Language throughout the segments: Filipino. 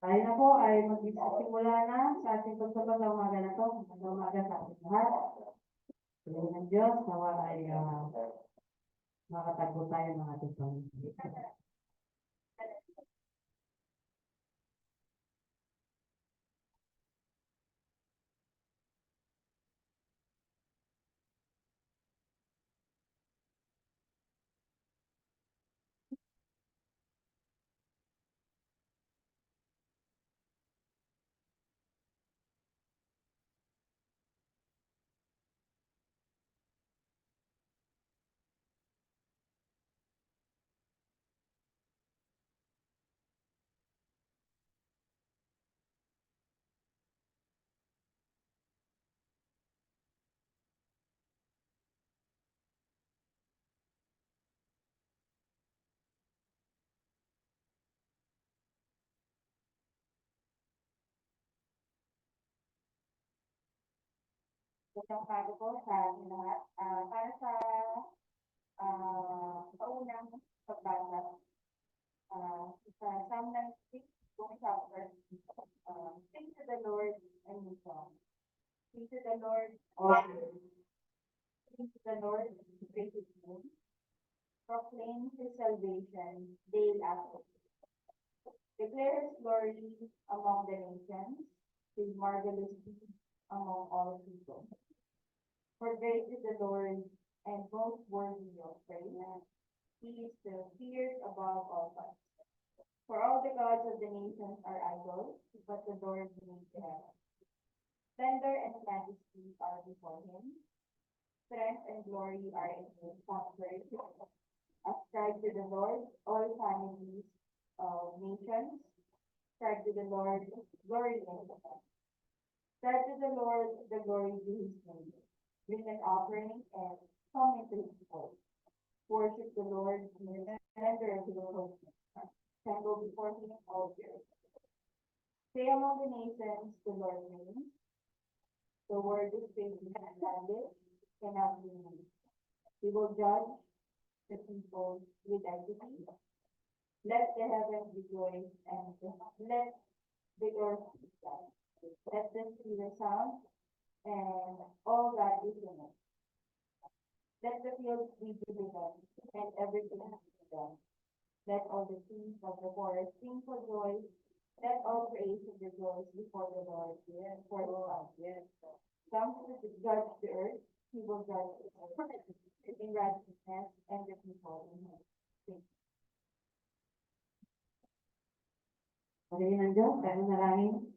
Tayo na po ay magsisimula na sa ating pagsabot ng umaga na to. Ng umaga sa ating lahat. Piliin ng Diyos, nawa ay makatagpo tayo ng ating Panginoon. Itong bago po sa lahat, para sa paunang pagbasa, sa Psalm 96, kung chapter, sing to the Lord a new song. Sing to the Lord, sing to the Lord, praise his name. Proclaim his salvation day after day. Declare his glory among the nations, his marvelous deeds among all people. For great is the Lord, and most worthy of praise. He is still feared above all gods. For all the gods of the nations are idols, but the Lord made the heavens. Splendor and majesty are before him. Strength and glory are in his sanctuary. Ascribe to the Lord all families of nations. Ascribe to the Lord glory in the heavens. Ascribe to the Lord the glory due his name. Bring an offering and come into his court. Worship the Lord in the splendor of his holiness. Tremble before him, all the earth. Say among the nations, the Lord reigns. The word is faithful and established, cannot be moved. He will judge the people with equity. Let the heavens rejoice and let the earth be glad. Let the sea resound and all that is in it. Let the fields be jubilant and everything be done. Let all the trees of the forest sing for joy. Let all creation rejoice before the Lord, for the Lord. Come to judge the earth, he will judge the earth in righteousness and the people in him. Pagkain ng Diyos, tayo narangin.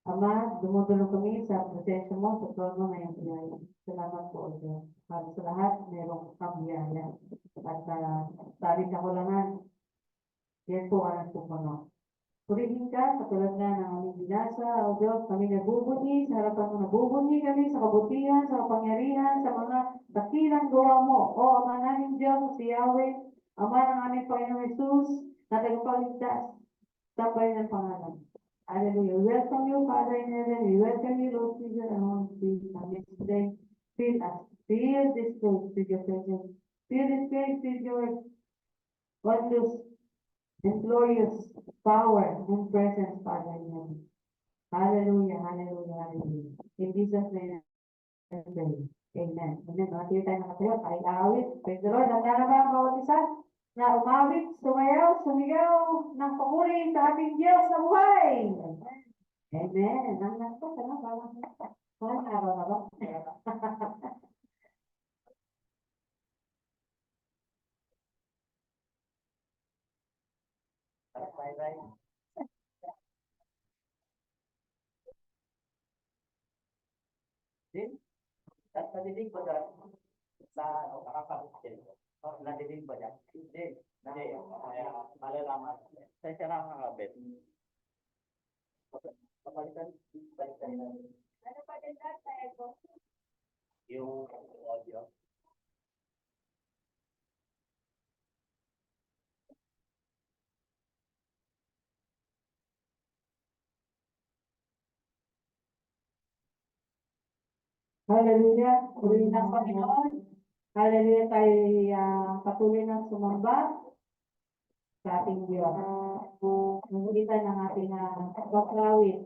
Ama, dumudulong kami sa presensya mo sa trono ngayong biyaya. Salamat po, O Diyos. Para sa lahat, mayroong kang biyaya. At sabi sa kulangan, yan po ang nagpupuno. Purihin ka, katulad nga ng aming binasa, O Diyos, kami nagbubunyi, sa harapan mo nagbubunyi kami sa kabutihan, sa kapangyarihan, sa mga dakilang gawa mo. O Ama namin Diyos, si Yahweh, Ama ng aming Panginoong Jesus, na tagapagligtas, tapay ng pangalan. Hallelujah. We welcome you, Father in heaven. We welcome you, Lord Jesus, and Holy Spirit. And today, fill us. Fill this place with your presence. Fill this place with your wondrous and glorious power and presence, Father in heaven. Hallelujah, hallelujah, hallelujah. In Jesus' name, I pray. Amen. Amen. Mga tayo nakatayo, ay awit. Praise the Lord. Handa na ba ang bawat isa na umawit, sumayaw, sumigaw ng papuri sa ating Diyos na buhay? Amen. Nang po, ano, parang araw na ba? Bye-bye. Din, at nadidig ba dyan sa nakapagod? Nadidig ba dyan? Hindi. Hindi. Malalaman. Saan siya nakakabit? Papalitan. Ano pa din lahat sa ego? Yung audio. Hallelujah. Purihin ng Panginoon. Hallelujah. Tayo patuloy ng sumamba. sa ating Diyos. Nangulitan ng ating baklawin.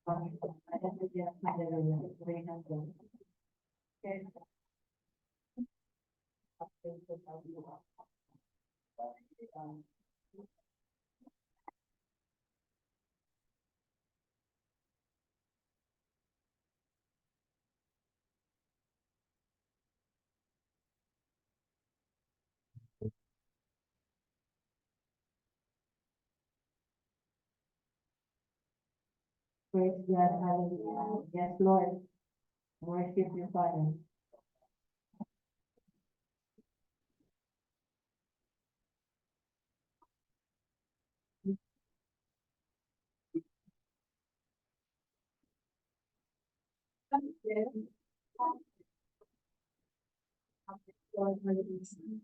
Ayan sa Diyos, hallelujah. Pray ng Diyos. Praise God, hallelujah. Yes, Lord. Worship you, Father. Lord, hallelujah.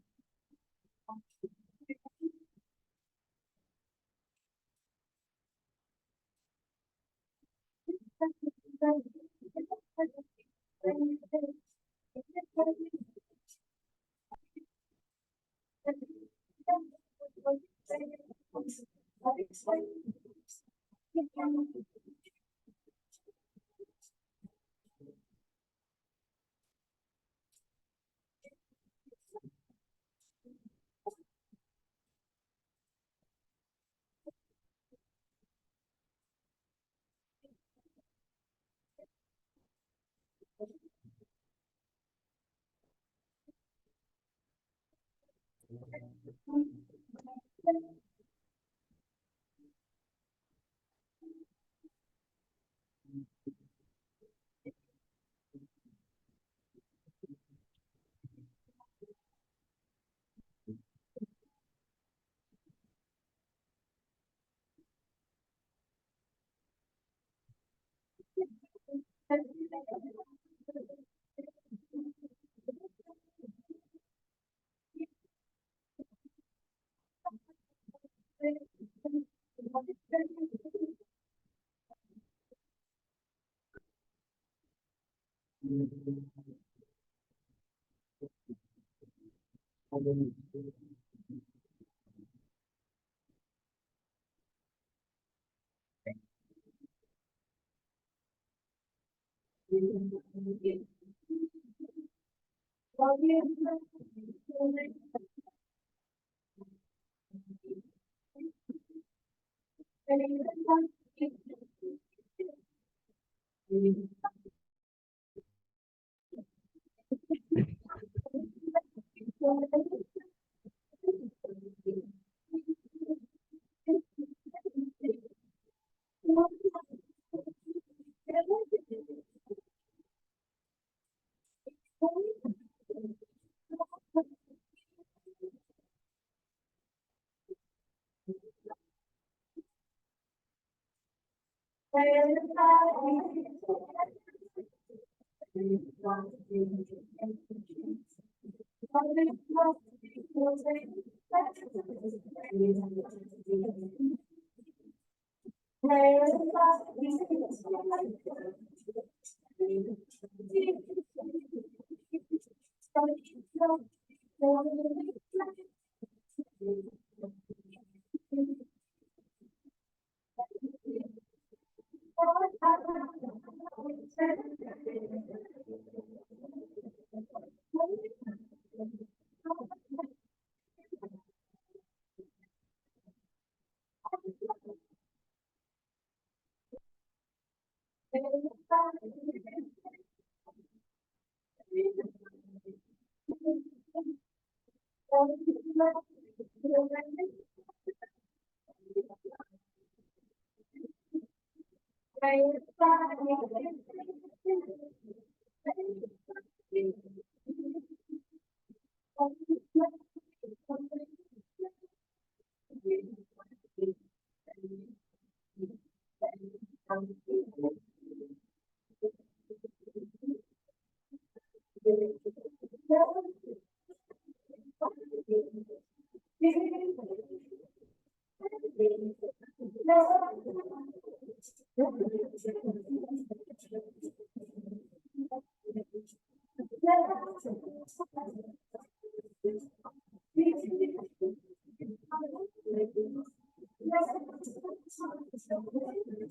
Hallelujah,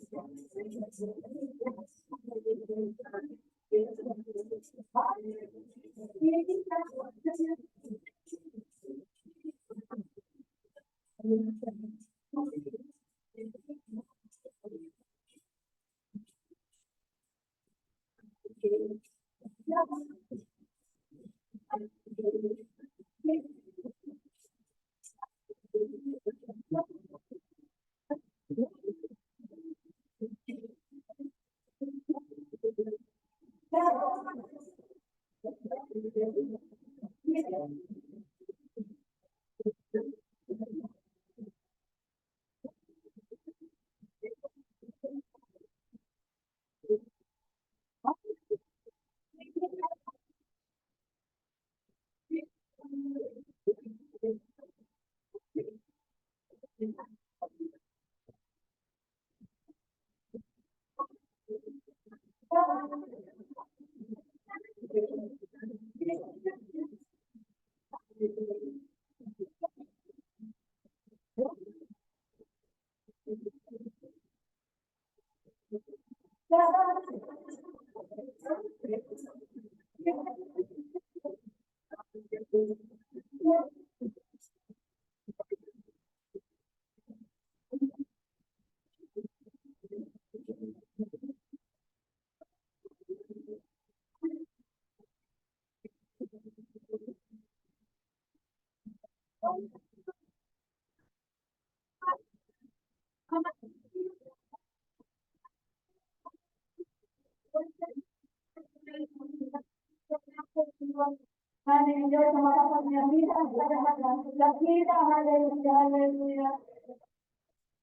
sa makapangyarihan sa lahat ng dakila, hallelujah, hallelujah.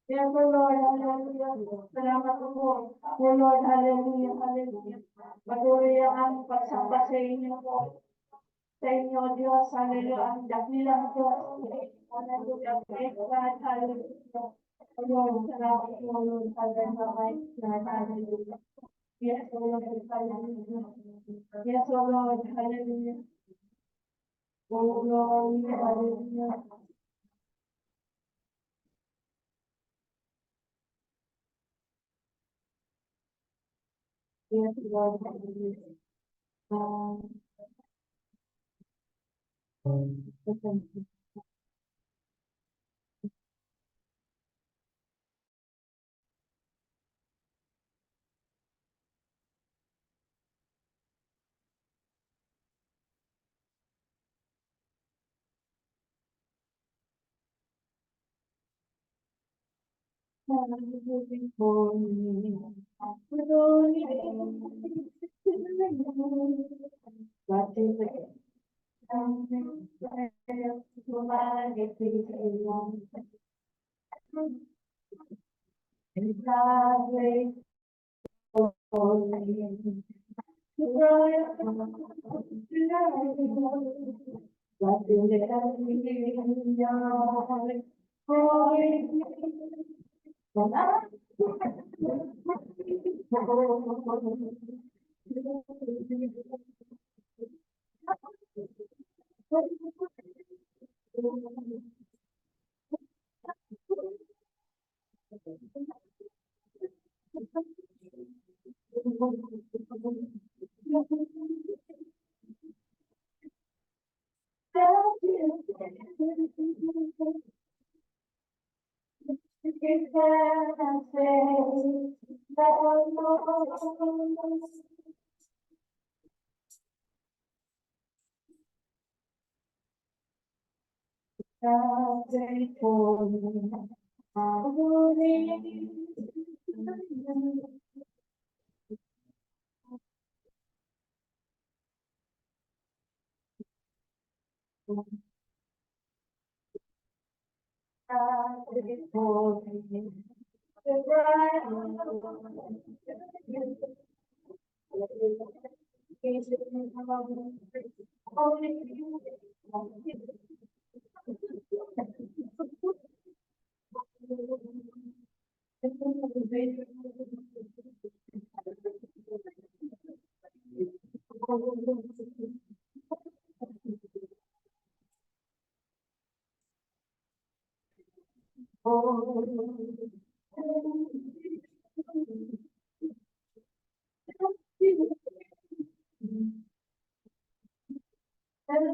Yes, O Lord, hallelujah. Salamat po. O Lord, hallelujah, hallelujah. Patuloy ang aming pagsamba sa inyo po. Sa inyo, Diyos, hallelujah. Ang dakilang Diyos. Hallelujah. Praise God, hallelujah. O Lord, salamat po, O Lord, hallelujah, hallelujah. Yes, O Lord, hallelujah. Yes, O Lord, hallelujah. O Lord, hallelujah. Yes, Lord, hallelujah. Thank you. Moving for me. With only what is it? Something to my along. And God wait for me. What is Lord,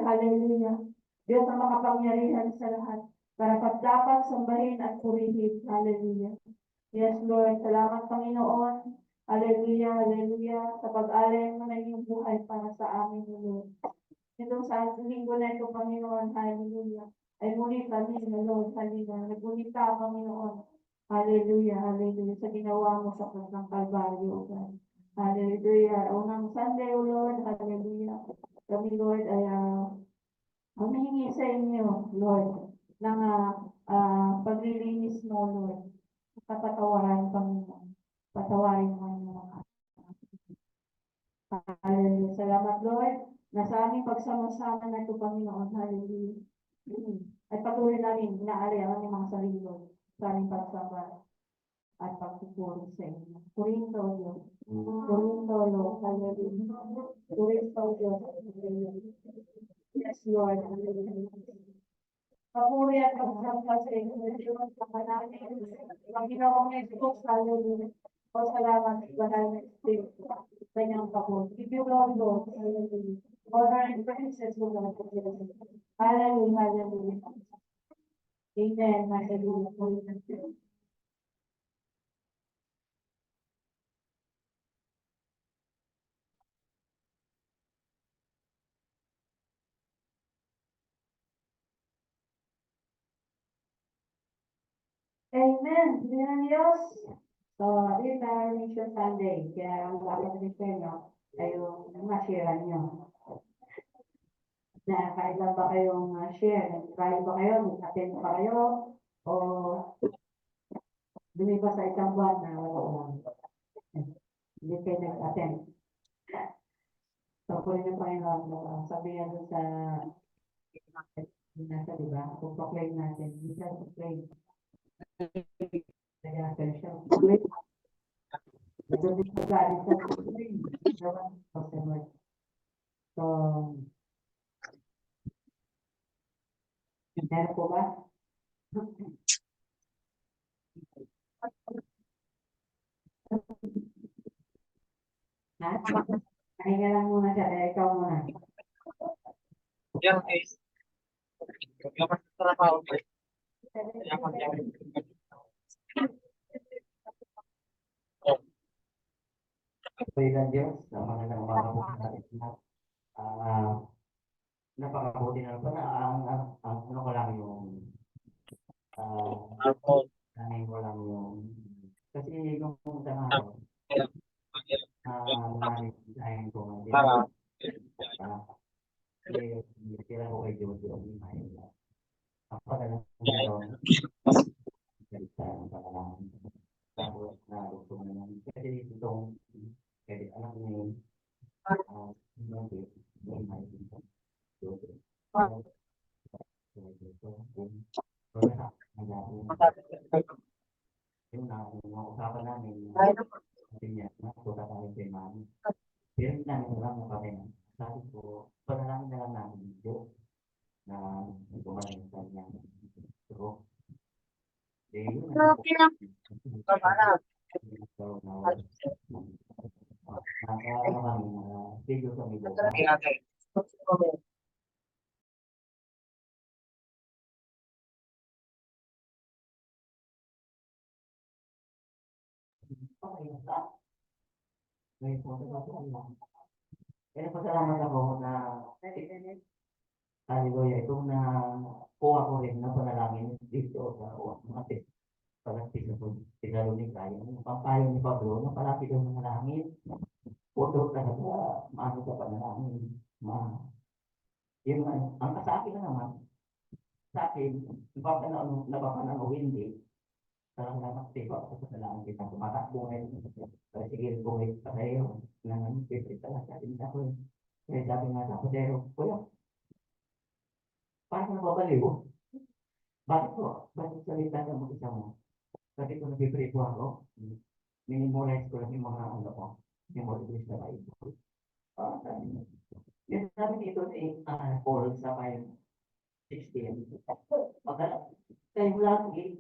hallelujah. Diyos ang makapangyarihan sa lahat. Karapat dapat sambahin at purihin. Hallelujah. Yes, Lord. Salamat, Panginoon. Hallelujah, hallelujah. Sa pag-alay mo na iyong buhay para sa amin, Lord. Itong sa linggo na ito, Panginoon, hallelujah. Ay muli kami, Lord, hallelujah. Nagpunita, Panginoon. Hallelujah, hallelujah. Sa ginawa mo sa krus ng Kalbaryo, God. Hallelujah. Unang Sunday, O Lord, hallelujah. Kami, Lord, ay humihingi sa inyo, Lord, ng paglilinis mo, Lord. Kapatawaran, Panginoon. Patawarin mo ang mga. Hallelujah. Salamat, Lord. Nasa aming pagsama-sama na ito, Panginoon. Hallelujah. At patuloy namin, inaalay ang aming mga sarili, Lord, sa aming pagsama at pagtutulong sa inyo. Purinto, Diyos. Purinto, Lord. Hallelujah. Purinto, Diyos. Hallelujah. Lord. Papuri at pagsasalas sa inyo, Diyos, sa kanamin. Panginoong Jesus, hallelujah. O salamat sa banal na Espiritu. Kanyang Panginoon. Give you glory, Lord. Hallelujah. Honor and praises, Lord. Hallelujah, hallelujah. Amen, hallelujah. Amen. Amen, Diyos. So, this is our Mission Sunday. Kaya ang dapat ni Senyo ay yung ma-share nyo. Na kailan ba kayong share? Nag-try ba kayo? Nag-attend ba kayo? O lumipas sa isang buwan na wala lang? Hindi kayo nag-attend. So, pwede na Panginoon, sabihan doon sa nasa, diba? Kung proclaim natin, we shall proclaim. Kaya siya, proclaim. Nandun din sa galing sa proclaim. So, meron po ba? Ha? Pahinga lang muna siya, ikaw muna. Yang es yang trabajo Kailan Diyos, sa mga nang mga po natin lahat. Napakabuti na po na ang ano ko lang yung kanin ko lang yung kasi yung sa araw maraming design ko hindi kira ko kay Diyos yung may ang pagkalang gano'n salita ng pagkalang tapos na gusto mo naman kasi itong kasi anak niya yung may yung usapan namin sabi niya nakuha kami kay mami pero hindi namin alam na kami sabi ko panalangin na lang namin Diyos na gumaling sa kanya so yun nakakaano kami video kami ngayon po kaya pasalamat ako na hallelujah ito na kuha ko rin na panalangin dito sa mga palapit na po Thessalonica yung pampayo ni Pablo na palapit ng manalangin puto talaga maano ka panalangin yun ang sa akin na naman sa akin napapanang o hindi parang nakaktipa ako sa panalangin kita tumatakbo ngayon sige bumalik pa kayo na pipit talaga din ako kaya sabi nga sa kapatero kuya parang nababaliw bakit po bakit salita ka mag-isa mo sabi ko nag-pray po ako minimorize ko lang yung mga ano ko memorize na Bible yung sabi dito si Paul sa 5:16 kayo lagi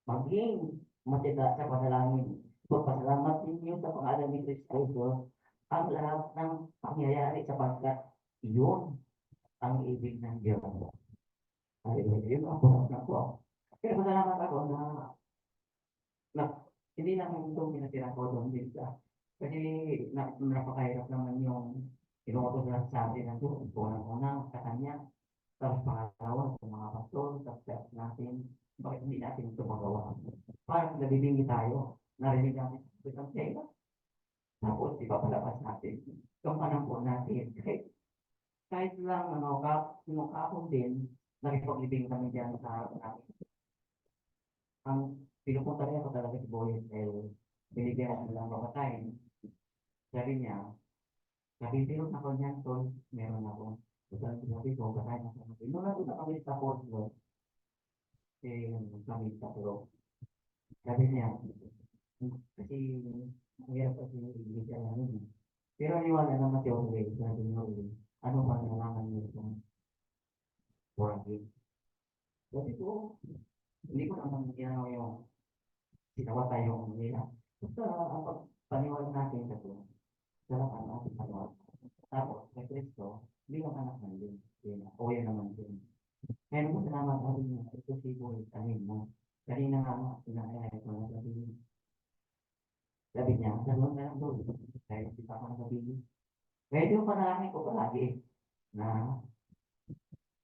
maging matiga sa panalangin pagpasalamat ninyo sa pangalan ni Kristo ang lahat ng pangyayari sapagkat iyon ang ibig ng Diyos. Hallelujah. Yun ang punas na ko. Kaya masalamat ako na hindi namin ito pinatira ko doon din sa kasi napakahirap naman yung inuutos na sa atin ng Diyos. Unang-unang sa Kanya, tapos pangalawa sa mga pastor, tapos natin, bakit hindi natin ito magawa? Parang nabibingi tayo, narinig natin sa kaya. Tapos ipapalabas natin. Itong panahon natin, kahit lang yung kapon din, nakipaglibing kami dyan sa ang pinupunta rin ako talaga si Boy binigyan ko lang makakain. Sabi niya, nabibirot ako niyan, so meron ako. Sabi sinabi ko, kakain ako. Nung natin na kami sa Portland, kami sa Pero. Sabi niya, kasi mahirap kasi ibigyan namin. Pero niwala naman si Orwell, sabi niya, ano ba nalaman niyo ito? Warranty. Sabi ko, hindi ko naman ginano yung sinawata yung nila. Basta pag paniwala natin sa ito, sarap ang ating paniwala. Tapos, kay Kristo, bilang anak ng Diyos, o yan naman din. Kaya mo salamat sabi niya, ito siguro tanin mo. Kanina nga, sinakayay ko na sabi niya, dalawang na lang doon. Kaya hindi pa ako nagabili. Kaya yung panalangin ko palagi na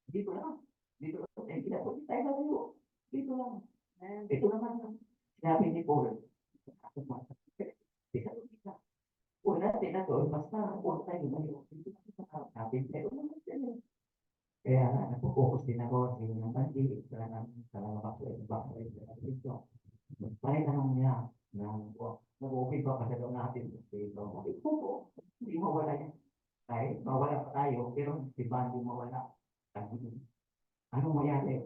dito lang. Dito lang. Eh, kinapot tayo na tayo. Dito lang. Ito naman. Sinabi ni Paul. Bisa ko kita. Una, tinatol. Basta, una tayo na yun. Dito lang kita kakapin. Pero naman siya. Kaya nagpo-focus din ako sa inyong bandi. Sa mga bakoy. Dito. Parang tanong niya na nag-okay ba kasi daw natin dito. Sabi ko, hindi mawala yan. Kahit mawala pa tayo, pero si Bandi mawala. Sabi, ano mayari?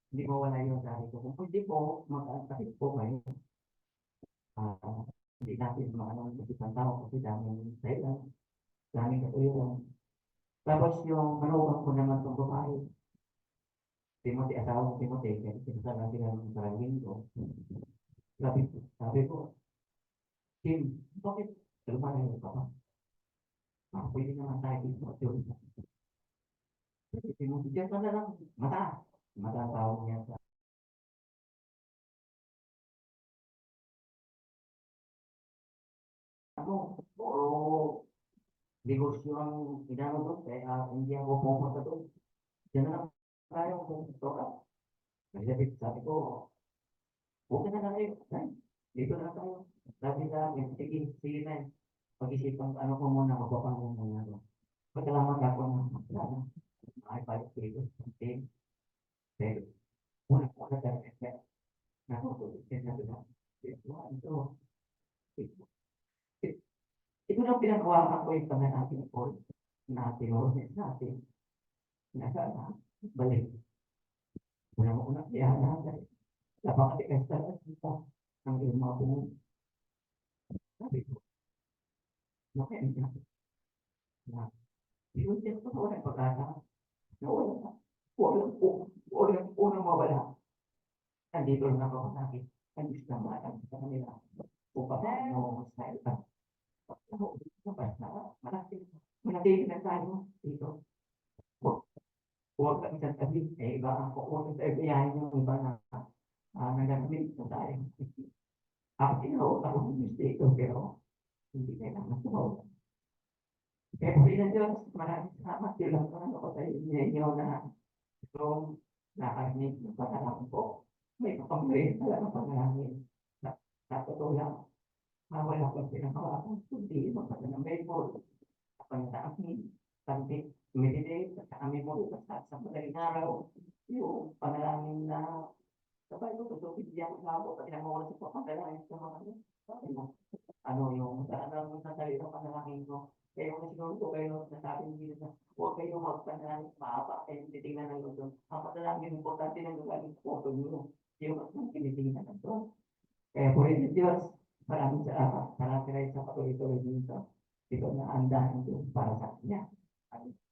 Hindi mawala yun. Sabi ko, kung pwede po, mag-antakit po kayo. Hindi natin maanong isang tao kasi daming sailan, daming katulong. Tapos yung manuwang ko naman itong babae, Timothy, asawang Timothy, kasi sinasabi natin ang sarangin ko. Sabi ko, Tim, bakit lumayan ka pa? Pwede naman tayo dito. Kasi Timothy, dyan ka na lang, mata. Mata ang tawag niya sa puro negosyo ang inano doon, kaya hindi ako pumunta doon. Diyan na lang tayo pumunta ka. Kasi sabi ko, okay na lang kayo. Dito na tayo. Sabi sa akin, sige na. Pag-isipan ano ko muna, magpapangon muna ako. Pagkalaman ako na magkala. Makipalik dito. Okay. Pero, una ko na talaga. Nakutulog din na doon. Ito lang pinagawa ko yung pananatin ko na tinurus natin. Nasa balik. Unang-unang kaya natin. Napakatikas talaga kita ng iyong mga pumunta. Sabi ko, nakinig na. Na, yun din ko walang pag-asa. Na walang unang mawala. Nandito lang ako sa akin. Ang islamatan sa kanila. Kung paano style ka. Malaki na tayo dito. Huwag kang isang tabi. Eh, iba ang kukunin sa ibiyahin yung iba na nagagamit na tayo. Ako tinawag ako ng mistake ko, pero hindi kailangan tumawag. Kaya po rin ang Diyos, maraming salamat. Yun lang naman ako sa inyo na itong nakarinig ng panalangin ko. May kapamilya talaga panalangin. Sa totoo lang, wala kang pinakawakan. Hindi, magpasa ng Bible. Kapag sa amin, sabi, meditate, sa amin mo, sa madaling araw, yung panalangin na sabay ko, tutupid diyan ako, pag mo sa panalangin sa mga sabi mo, ano yung talagang sasalita panalangin ko. Kaya kung siguro ko kayo nasabi nyo na huwag kayo magpanalangin, maapa kayo titignan ng luto. Ang panalangin, importante ng lugar ng photo nyo. Yung tinitingnan ng to. Kaya po rin Diyos, maraming salamat sa patuloy-tuloy dito. Ito na andahan Diyos para sa kanya. Amen.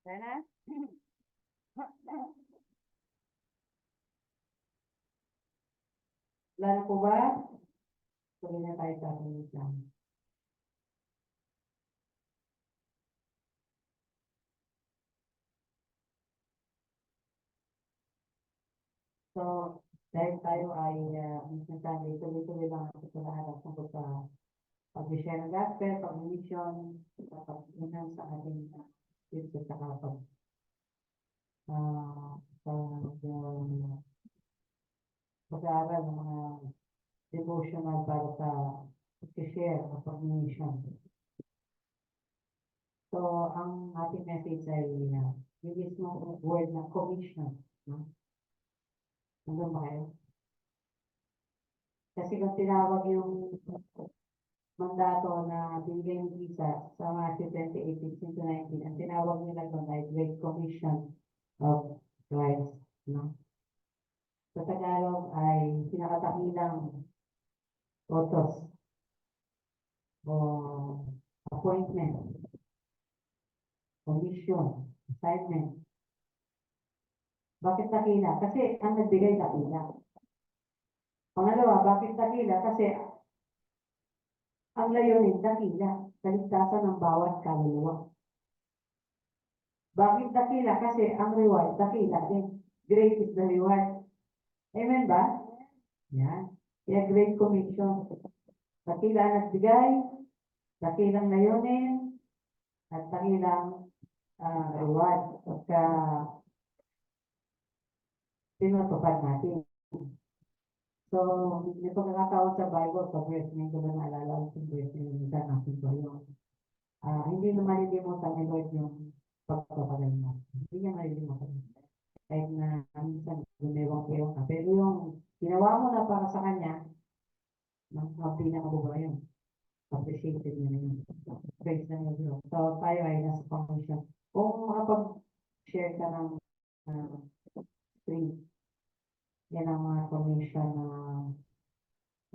Sana? Lalo po ba? Tuloy na tayo sa ating Islam. So, dahil tayo ay nasasabi, tuloy-tuloy lang ako sa lahat ng tungkol sa pag-share ng gospel, pag-mission, pag-inan sa ating kids at saka pag-aaral ng mga devotional para sa pag-share o pag-mission. So, ang ating message ay yung mismo word na commission. No? Nandun ba kayo? Kasi kung tinawag yung mandato na binigay ni Jesus sa Matthew 28:18-19, ang tinawag nila doon ay Great Commission of Christ. No? Sa Tagalog ay pinakatakilang utos o appointment, commission, assignment. Bakit dakila? Kasi ang nagbigay dakila. Pangalawa, bakit dakila? Kasi ang layunin dakila, kaligtasan ng bawat kaluluwa. Bakit dakila? Kasi ang reward dakila din. Great is the reward. Amen ba? Yan. Kaya Great Commission. Dakila ang nagbigay, dakilang layunin, at dakilang reward. Pagka pinatupad natin. So, may pagkakataon sa Bible, sa verse na ito na naalala ko sa verse na ito na natin ko yung hindi naman malilimutan ni Lord yung pagpapagaling mo. Hindi niya malilimutan. Kahit na minsan gumewang-ewang ka. Pero yung ginawa mo na para sa Kanya, hindi na mabubuhay yun. Appreciated niya na yun. Praise na yun. So, tayo ay nasa commission. Kung makapag-share ka ng screen, yan ang mga commission na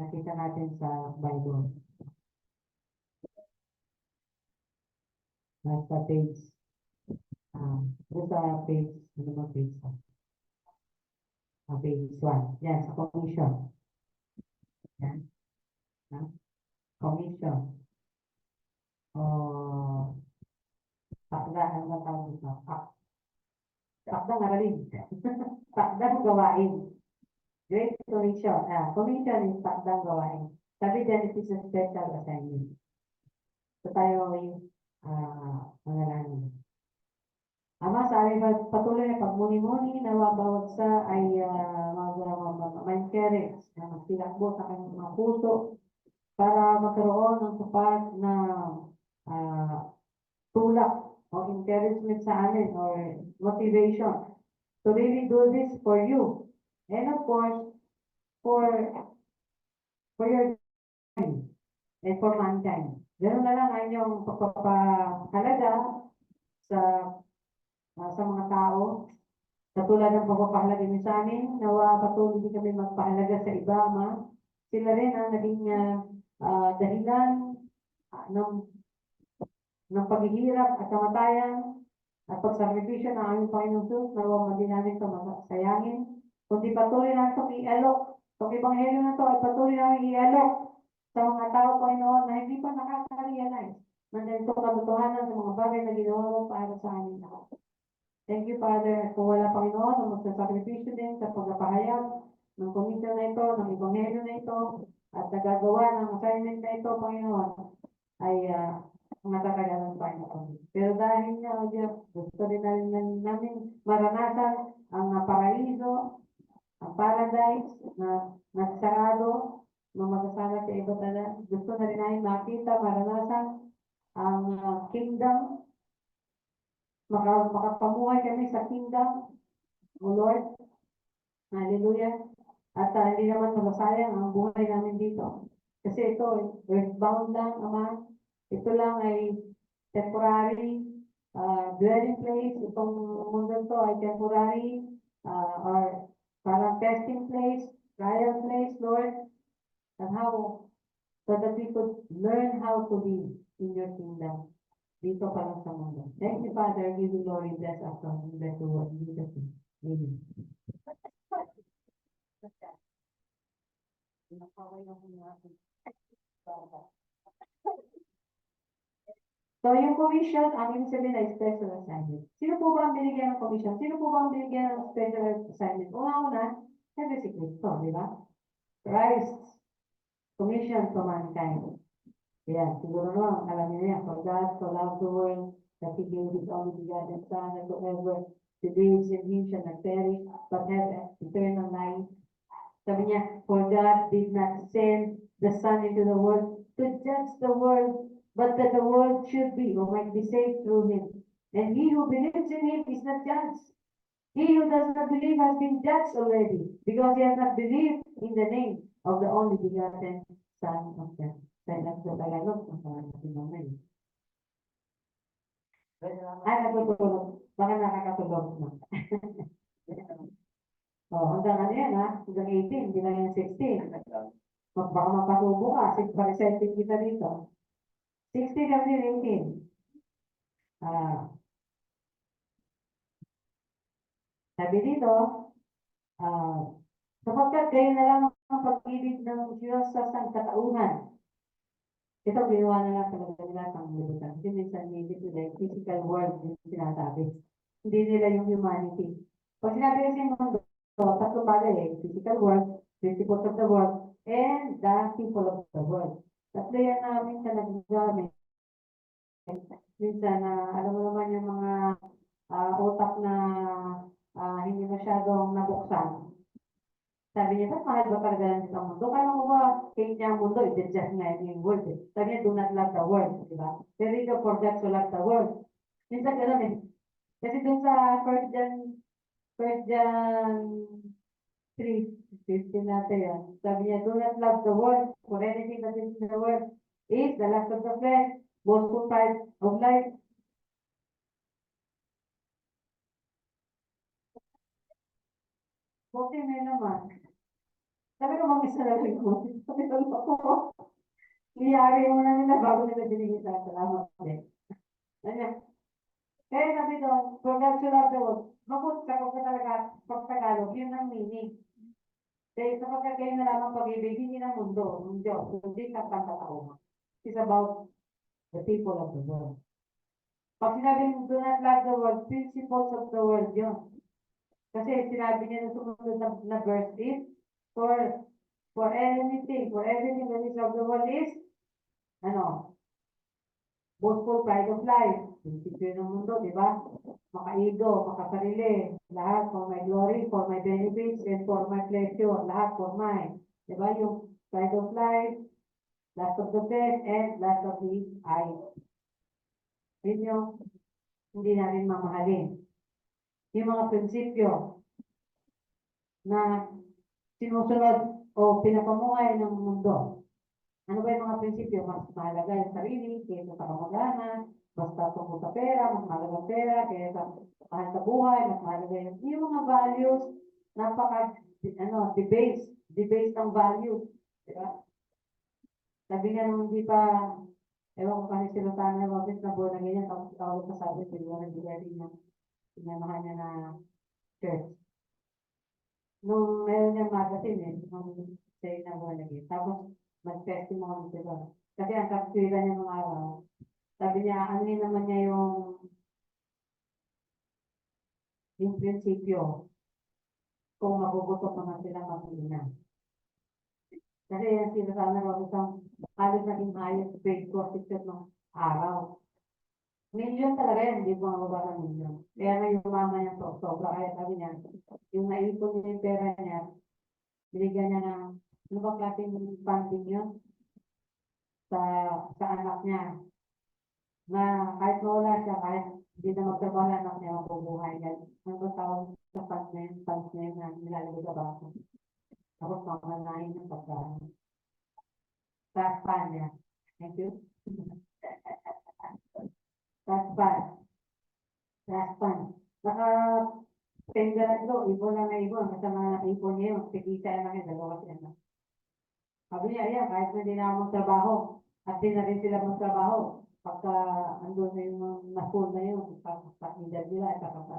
nakita natin sa Bible. Nasa page, sa page, ano ba page? Page 1. Yan, sa commission. Yan. Commission. Takda, ano ba tawag dito? Takdang aralin. Takdang gawain. Great Commission. Commission is takdang gawain. Sabi dyan, it is a special assignment. So tayo ay manalangin. Ama, sa aming patuloy na pagmuni-muni, nawa bawat sa ay ma-encourage na magsilakbo sa kanyang mga puso para magkaroon ng sapat na tulak o encouragement sa amin or motivation to really do this for you. And of course, for your time and for mankind. Ganun na lang ang inyong pagpapahalaga sa mga tao. Katulad ng pagpapahalaga niyo sa amin, nawa patuloy din kami magpahalaga sa iba, Ama. Sila rin ang naging dahilan ng paghihirap at kamatayan at pagsakripisyo ng aming Panginoon Jesus, nawa man din namin ito masayangin. Kundi patuloy namin itong ialok. Itong ebanghelyo na ito ay patuloy namin ialok sa mga tao, Panginoon, na hindi pa nakaka-realize ng ganito katotohanan sa mga bagay na ginawa mo para sa amin lahat. Thank you, Father. Kung wala, Panginoon, na magsasakripisyo din sa pagpapahayag ng komisyon na ito, ng ebanghelyo na ito, at nagagawa ng assignment na ito, Panginoon, ay matatagalan pa ito. Pero dahil nga, O Diyos, gusto rin namin maranasan ang paraiso, ang paradise na nagsarado, na magkasala sa iba talaga. Gusto na rin namin makita, maranasan ang kingdom, makapamuhay kami sa kingdom, O Lord. Hallelujah. At hindi naman masasayang ang buhay namin dito. Kasi ito, earthbound lang, Ama. Ito lang ay temporary dwelling place. Itong mundo to ay temporary or parang testing place, trial place, Lord. And how, so that we could learn how to live in your kingdom. Dito pa lang sa mundo. Thank you, Father. Give you glory. Bless us all. Bless the word. In Jesus' name. Amen. So, yung commission, ang ibig sabihin ay special assignment. Sino po ba ang binigyan ng commission? Sino po ba ang binigyan ng special assignment? Una-una, siyempre si Kristo, di ba? Christ's commission to mankind. Yan, siguro no, alam niyo yan. For God so loved the world that He gave His only begotten Son, and whoever believes in Him shall not perish, but have eternal life. Sabi niya, for God did not send the Son into the world to judge the world, but that the world should be or might be saved through Him. And he who believes in Him is not judged. He who does not believe has been judged already, because he has not believed in the name of the only begotten Son of God. Kaya sa Tagalog, ang pangalan natin mamay. Ay, natutulog. Baka nakakatulog na. Oh, hanggang ano yan ha? Hanggang 18, hindi lang yan 16. Baka mapasubo ka, 6 presenting kita dito. 16 kami 18. Sabi dito, sapagkat kayo na lang ang pag-ibig ng Diyos sa sangkatauhan. Ito, ginawa na lang talaga nila sa libutan. Kasi minsan, hindi nila yung physical world yung sinasabi. Hindi nila yung humanity. Pag sinabi kasi yung mundo, tatlong bagay eh, physical world, principles of the world, and the people of the world. Tatlo yan na minsan nagagamit. Minsan, alam mo naman yung mga utak na hindi masyadong nabuksan. Sabi niya, ba't mahal ba talaga lang sa mundo? Kaya mo ba, kaya niya ang mundo, i-adjust nga yung word eh. Sabi niya, do not love the world, di ba? Pero ikaw forgot to love the world. Minsan gano'n eh. Kasi dun sa First John 3:15 natin yan. Sabi niya, do not love the world, for anything that is in the world is the lust of the flesh, boastful pride of life. Okay, may naman. Sabi ko, mag-isa na rin mo. Sabi ko, niyari mo na nila bago nila binigay sa salamat ulit. Ganyan. Kaya sabi doon, forgot to love the world. Bakit kapag talaga, pag Tagalog, yun ang meaning. Kaya kapag kayo na lamang pag-ibig, hindi ng mundo, ng Diyos, hindi sa pangkatao. It's about the people of the world. Pag sinabing do not love the world, principles of the world yun. Kasi sinabi niya na sumunod na verse is, for anything, for everything that is of the world is, boastful pride of life. Prinsipyo ng mundo, di ba? Makaigo, makasarili, lahat for my glory, for my benefits, and for my pleasure, lahat for mine. Di ba? Yung pride of life, lust of the flesh, and lust of the eyes. Yun yung hindi natin mamahalin. Yung mga prinsipyo na sinusunod o pinapamuhay ng mundo. Ano ba yung mga prinsipyo? Mas mahalaga yung sarili kaysa sa kamag-anak, basta tungkol sa pera, mas mahalaga ang pera kaysa mahal sa buhay, mas mahalaga yung mga values, debase ng values. Diba? Sabi nga nung hindi pa, ewan ko kasi sila sana ng office na buwan na ganyan, tapos tawag pa sabi, sila na hindi niya, pinamahan niya na church. Nung meron niya magazine eh, nung say na buwan na ganyan. Tapos, mag-testimony sila. Kasi ang kapswira niya mga araw, sabi niya, ano naman niya yung prinsipyo kung magugutok naman sila mag-ina. Kasi yan sila sana rin isang halos naging highest paid prostitute ng araw. Million talaga yan, hindi po mababa ng million. Kaya na yung mama niya sobra, kaya sabi niya, yung naipon niya yung pera niya, binigyan niya ng, ano ba klaseng funding yun? Sa anak niya. Na kahit mawala siya, kahit hindi na magtrabaho na anak niya, mabubuhay yan. Ano ba tawag sa funds na yun na nilalagay sa bako. Tapos mamanahin yung pagkain. Last pan niya. Thank you. Last pan. Last pan. Naka-tender ito, ibon lang na ibon. Kasi mga ibon niya yung tikita lang yung dalawa siya. Sabi niya, yan, kahit na hindi na ako magtrabaho, at di na rin sila magtrabaho, pagka andun na yung na-full na yun, sa edad nila, at saka sa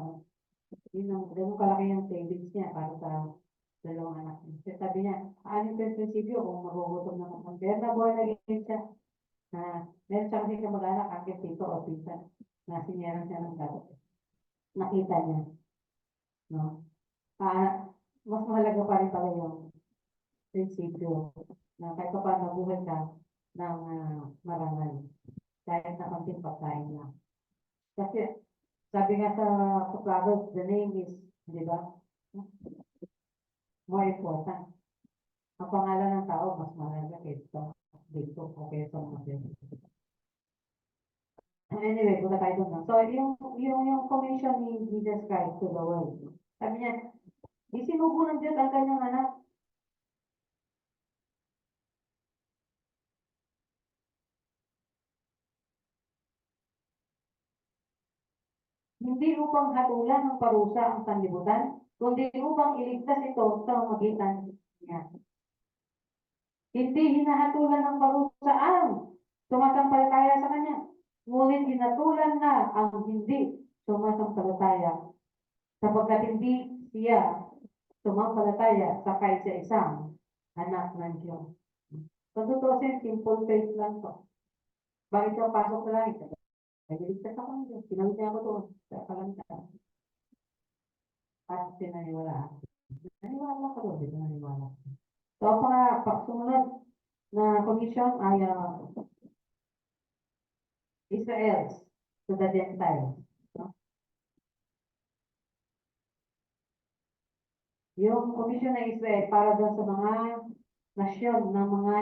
yun ang ganun kalaki yung savings niya para sa dalawang anak niya. Kasi sabi niya, ano yung prinsipyo kung magugutom na kapag pero na buhay na ganyan siya, na meron siya kasi kamag-anak, akit tito o pinsan, na sinyaran siya ng gato. Nakita niya. No? Mas mahalaga pa rin pala yung prinsipyo na kahit pa paano buhay ka ng marangal. Kahit na konting pagkain lang. Kasi sabi nga sa Proverbs, the name is, di ba? More important. Ang pangalan ng tao, mas mahalaga kaysa dito o kaysa mga dito. Anyway, punta tayo doon. So, yung commission ni Jesus Christ to the world. Sabi niya, isinubo ng Diyos ang kanyang anak. Hindi upang hatulan ng parusa ang sanlibutan, kundi upang iligtas ito sa pamamagitan niya. Hindi hinahatulan ng parusa ang sumasampalataya sa kanya, ngunit hinatulan na ang hindi sumasampalataya, sapagkat hindi siya sumampalataya sa kaisa-isang anak ng Diyos. Kung tutusin, simple faith lang to. Bakit ka pasok sa langit? Nagiligtas ako ng Diyos. Sinawit niya ako doon sa kalangitan. At pinaniwala. Naniwala ka doon, dito naniwala. So, pagsumunod na commission ay Israel to the Gentiles. No? Yung commission ng Israel para doon sa mga nasyon na mga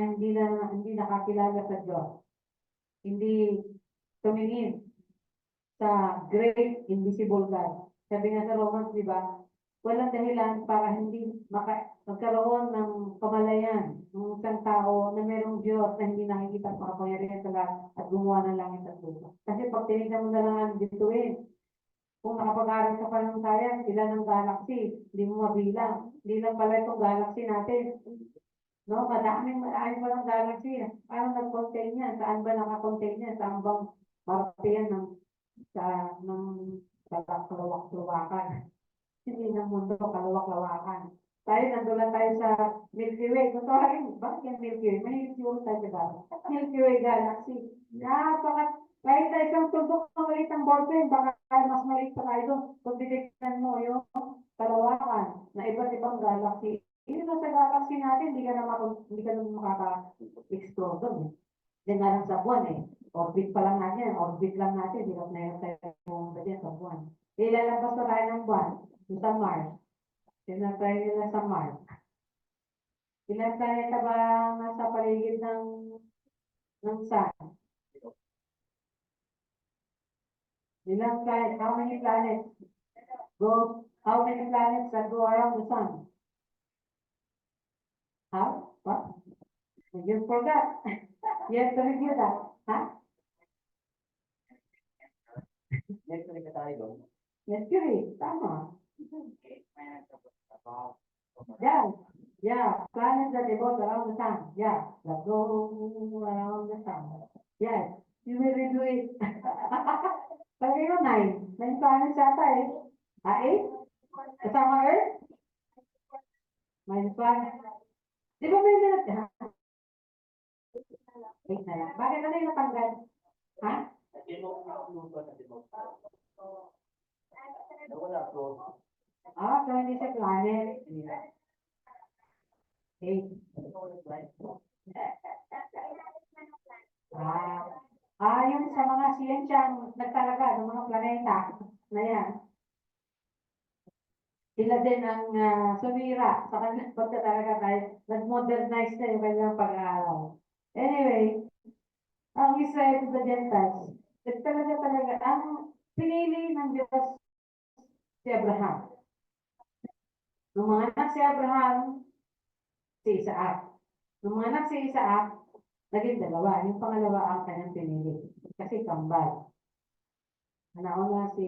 hindi nakakilala sa Diyos. Hindi tumingin sa great invisible God. Sabi nga sa Romans, di ba? Walang dahilan para hindi magkaroon ng kamalayan ng isang tao na merong Diyos na hindi nakikita ang makapangyarihan sa lahat at gumawa ng langit at lupa. Kasi pag tinignan mo na lang ang bituin, kung nakapag-aral ka pa ng science, ilan ang galaxy, hindi mo mabilang. Hindi lang pala itong galaxy natin. No, madaming palang galaxy. Paano nag-contain yan? Saan ba naka-contain yan? Saan bang marapian ng kalawak-lawakan? Hindi ng mundo, kalawak-lawakan. Tayo, nandun lang tayo sa Milky Way. Kung tawarin, bakit yung Milky Way? Mahilig siguro tayo sa galaxy. Milky Way Galaxy. Kahit sa isang tuldok ng maliit ang ballpen, baka mas maliit pa tayo doon. Kung titignan mo yung kalawakan na iba't ibang galaxy. Yun lang sa galaxy natin, hindi ka na makaka-explore doon. Hindi nga lang sa buwan Orbit pa lang natin, orbit lang natin, hirap na hirap tayo pumunta dyan sa buwan. Ilalabas pa tayo ng buwan, sa Mars. Tignan tayo nila sa Mars. Ilan planeta ba nasa paligid ng Sun? Ilang planets? How many planets? How many planets that go around the Sun? How? What? You forgot. You have to review that. Huh? Mercury ka tayo doon. Mercury. Tama. Yeah. Planets that revolve around the sun. Yeah. That go around the sun. Yes. You will review it. Pag yun, 9. 9 planets yata 8? Kasama Earth? -1. Di ba may minute? 8 na lang. Bakit ano yung natanggal? Ha? So hindi siya planet. 8. Yung sa mga siyensyang nagtalaga ng mga planeta na yan. Sila din ang sumira sa kanilang pagtatalaga tayo. Nag-modernize na yung kanilang pag-aaral. Anyway, ang Israel to the Gentiles, talaga ang pinili ng Diyos si Abraham. Nung mga anak si Abraham, si Isaac. Nung mga anak si Isaac, naging 2. Yung pangalawa ang kanyang pinili. Kasi kambal. Nauna si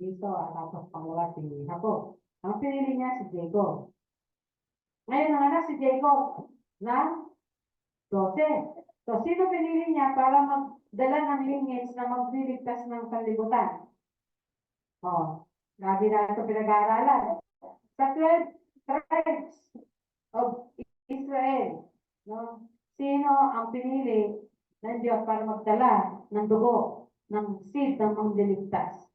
Esau, tapos pangalawa si Jacob. Ang pinili niya si Jacob. Ngayon, ang anak si Jacob ng 12. So, sino pinili niya para magdala ng lineage na magliligtas ng sanlibutan? Lagi na ito pinag-aaralan. Sa 12 tribes of Israel, no? Sino ang pinili ng Diyos para magdala ng dugo, ng seed ng mangliligtas?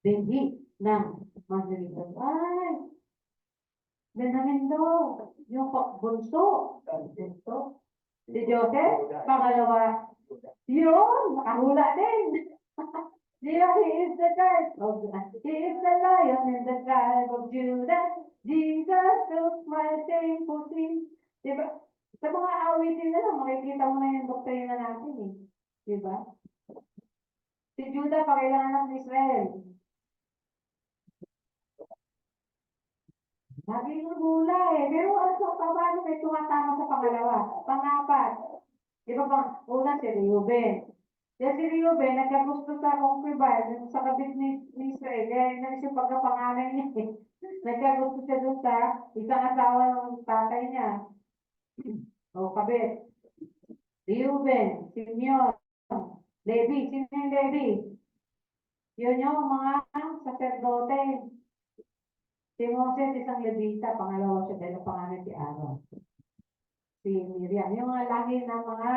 Binhi ng mangliligtas. Benjamin daw, yung bunso. Si Joseph, pangalawa. Yun, nakahula din. He is the tribe of He is the lion in the tribe of Judah. Jesus took my shameful sin. Diba? Sa mga awitin na lang, makikita mo na yung doktrina natin Diba? Si Judah, pakailangan ng Israel. Lagi yung gula eh. Pero ano, paano may tumatama sa pangalawa? Pangapat. Di ba bang, una si Reuben. Kaya si Reuben, nagkagusto sa concubine, sa kabit ni Israel, kaya inalis yung pagkapangalan niya eh. Nagkagusto siya dun sa isang asawa ng tatay niya. O kabit. Reuben, Simeon, Levi. Sino yung Levi? Yun yung mga sacerdote. Si Moses, isang Levita, pangalawa siya dahil ang pangalan si Aaron. Si Miriam, yung mga lahi ng mga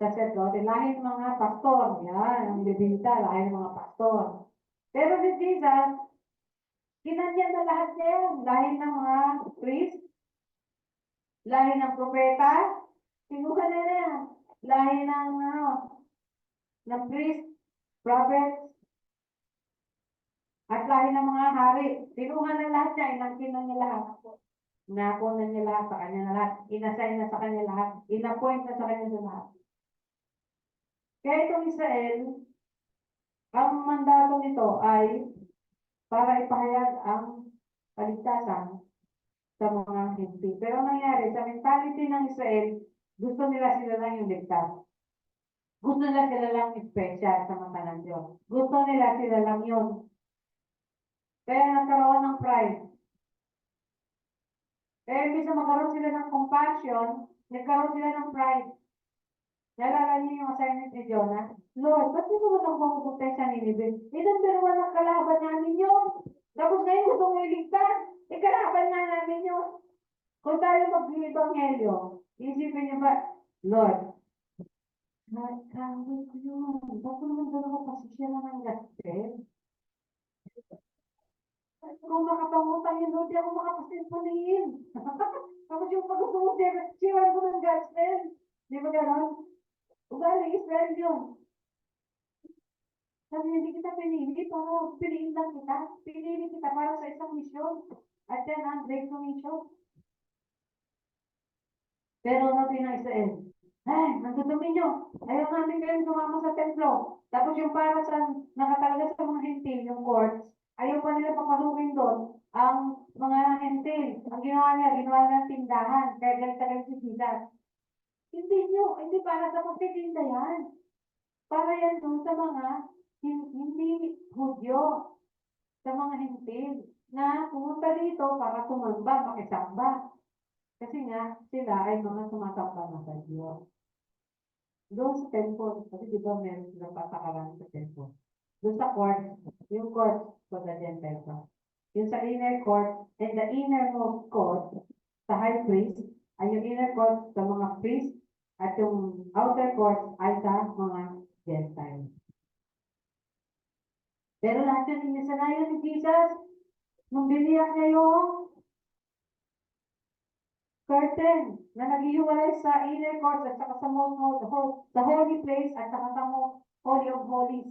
sacerdote, lahi ng mga pastor, yan, ang Levita, lahi ng mga pastor. Pero si Jesus, kinanya na lahat niya yan, lahi ng mga priest, lahi ng propeta, kinuha na yan, lahi ng priest, prophets, at lahi ng mga hari. Kinuha na lahat niya, inangkinan niya lahat. Nakuha niya lahat sa kanya na lahat. Inassign na sa kanya lahat. Inappoint na sa kanya sa lahat. Kaya itong Israel, ang mandato nito ay para ipahayag ang kaligtasan sa mga hindi. Pero ang nangyari, sa mentality ng Israel, gusto nila sila lang yung ligtas. Gusto nila sila lang special sa mata ng Diyos. Gusto nila sila lang yun. Kaya nagkaroon ng pride. Kaya imbis na magkaroon sila ng compassion, nagkaroon sila ng pride. Nalala niyo yung assignment ni Jonah? Lord, ba't mo naman ang mamupuntay sa Nineveh? Number one ang kalaban namin yun. Tapos ngayon gusto mo iligtas. Kalaban na namin yun. Kung tayo mag-ibanghelyo, isipin niyo ba, Lord, nakakawin ko yun. Ba't naman doon ako pasisya ng gastel? Kung makapangutang yun, Lord, di ako makapasimpuliin. Tapos yung pag-upo, siwan ko ng gastel. Di ba gano'n? Ugali, Israel yun. Sabi hindi kita pinili para piliin lang kita. Pinili kita para sa isang misyon. At yan ang Great Commission. Pero natin ng Israel, ay, nagdudumi nyo. Ayaw namin kayong sumama sa templo. Tapos yung para sa nakatalaga sa mga hintil, yung courts, ayaw pa nila papasukin doon ang mga hintil. Ang ginawa nila tindahan. Kaya galit si Jesus. Hindi para sa pagtitinda yan. Para yan doon sa mga hindi Hudyo, sa mga hintil na pumunta dito para tumamba, makisamba. Kasi nga, sila ay mga sumasamba na sa Diyos. Doon sa temple, kasi di ba meron silang patakaran sa temple. Doon sa court, yung court for the Gentiles. Yung sa inner court, and the innermost court, sa high priest, ay yung inner court sa mga priest, at yung outer court ay sa mga Gentiles. Pero lahat yun, inisanayan ni Jesus, nung biniyak niya yung curtain na naghihiwalay sa inner court at saka sa holy place at saka sa holy of holies.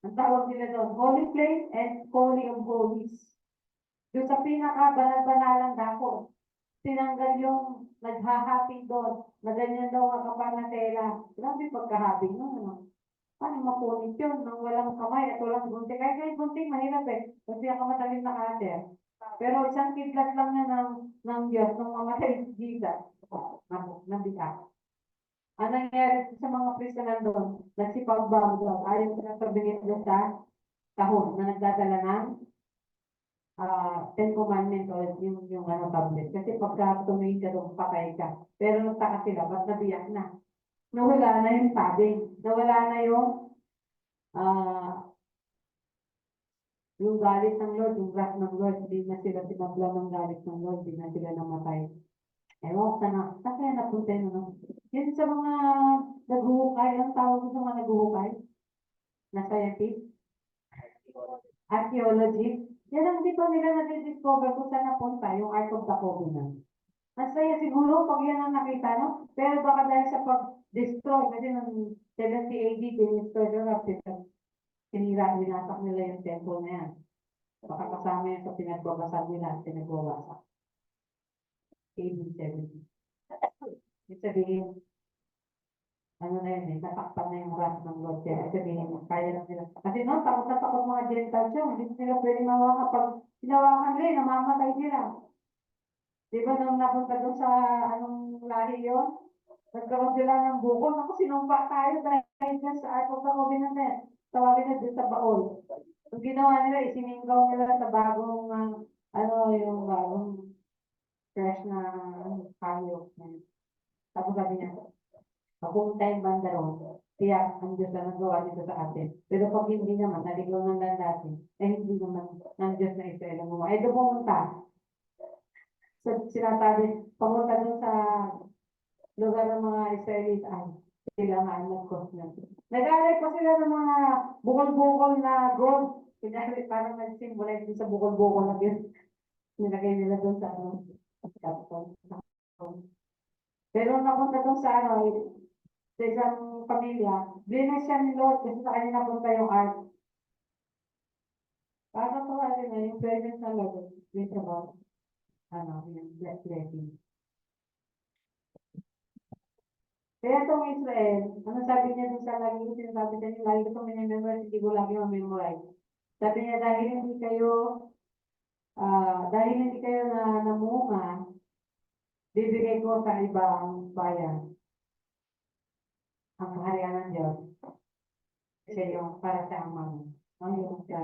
Ang tawag nila doon, holy place and holy of holies. Doon sa pinaka-banal-banalang dako, tinanggal yung naghahappy doon, na ganyan daw ang kapal na tela. Grabe pagkahappy nun, ano? Paano mapunit yun nang walang kamay at walang gunting? Kahit gunting, mahirap eh. Kasi ang kamatalim na kater. Pero isang kidlat lang niya ng Diyos nung mamatay si Jesus. Nabitak. Ang nangyari sa mga priest na nandun, nagsipagbang doon. Ayaw sinasabihin doon sa kahon na nagdadala ng Ten Commandments o yung tablet. Kasi pagka tumingin ka doon, patay ka. Pero nagtaka sila, ba't nabiyak na? Nawala na yung sabing. Nawala na yung galit ng Lord, yung wrath ng Lord, hindi na sila tinabla ng galit ng Lord, hindi na sila namatay. Ewan ko sana, kaya napunta yun, no? Yun sa mga naghuhukay, ang tawag ko sa mga naghuhukay, na scientist, archaeologist, yan ang di pa nila na-discover kung saan napunta yung Ark of the Covenant. Masaya siguro pag yan ang nakita, no? Pero baka dahil sa pag-destroy, kasi ng 70 AD, din-destroy yung sinira, winasak nila yung temple na yan. Baka kasama yan sa pinagbabasan nila, pinagbawasak. AD 70. Ibig sabihin, ano na yun eh, natakpan na yung wrath ng Lord. Kaya sabihin, kaya na nila. Kasi no, takot na takot mga Gentiles yun. Hindi nila pwede mawakan. Pag sinawakan nila, namamatay sila. Di ba nung napunta doon sa anong lahi yun? Nagkaroon sila ng bukol. Ako, sinumpa tayo dahil dyan sa Ark of the Covenant. Tawagin na din sa baol. Ang ginawa nila, isininggaw nila sa bagong, ano, yung bagong fresh na hayop. Tapos sabi niya, papunta yung banda ron, kaya ang Diyos na nagawa dito sa atin. Pero pag hindi naman, naligaw ng land natin, hindi naman ng Diyos na Israel ang gumawa. Ito pumunta. So, sinasabi, pamunta dun sa lugar ng mga Israelite, ay, sila nga ang nag-cause na. Nag-aalay pa sila ng mga bukol-bukol na gold. Pinali, parang nag-symbolize din sa bukol-bukol na yun. Nilagay nila doon sa ano, kapitol. Pero napunta doon sa ano, sa isang pamilya, blinas siya ni Lord kasi sa kanya napunta yung art. Para po ano na, yung presence ng Lord, with about, ano, yung blessing. Kaya itong Israel, ano sabi niya dun sa lagi ko sinasabi sa inyo, lagi ko itong minimemorize, hindi ko lagi ma-memorize. Sabi niya, dahil hindi kayo na namunga, bibigay ko sa ibang bayan ang kaharian ng Diyos. Kasi yung para sa amang, ang yung sa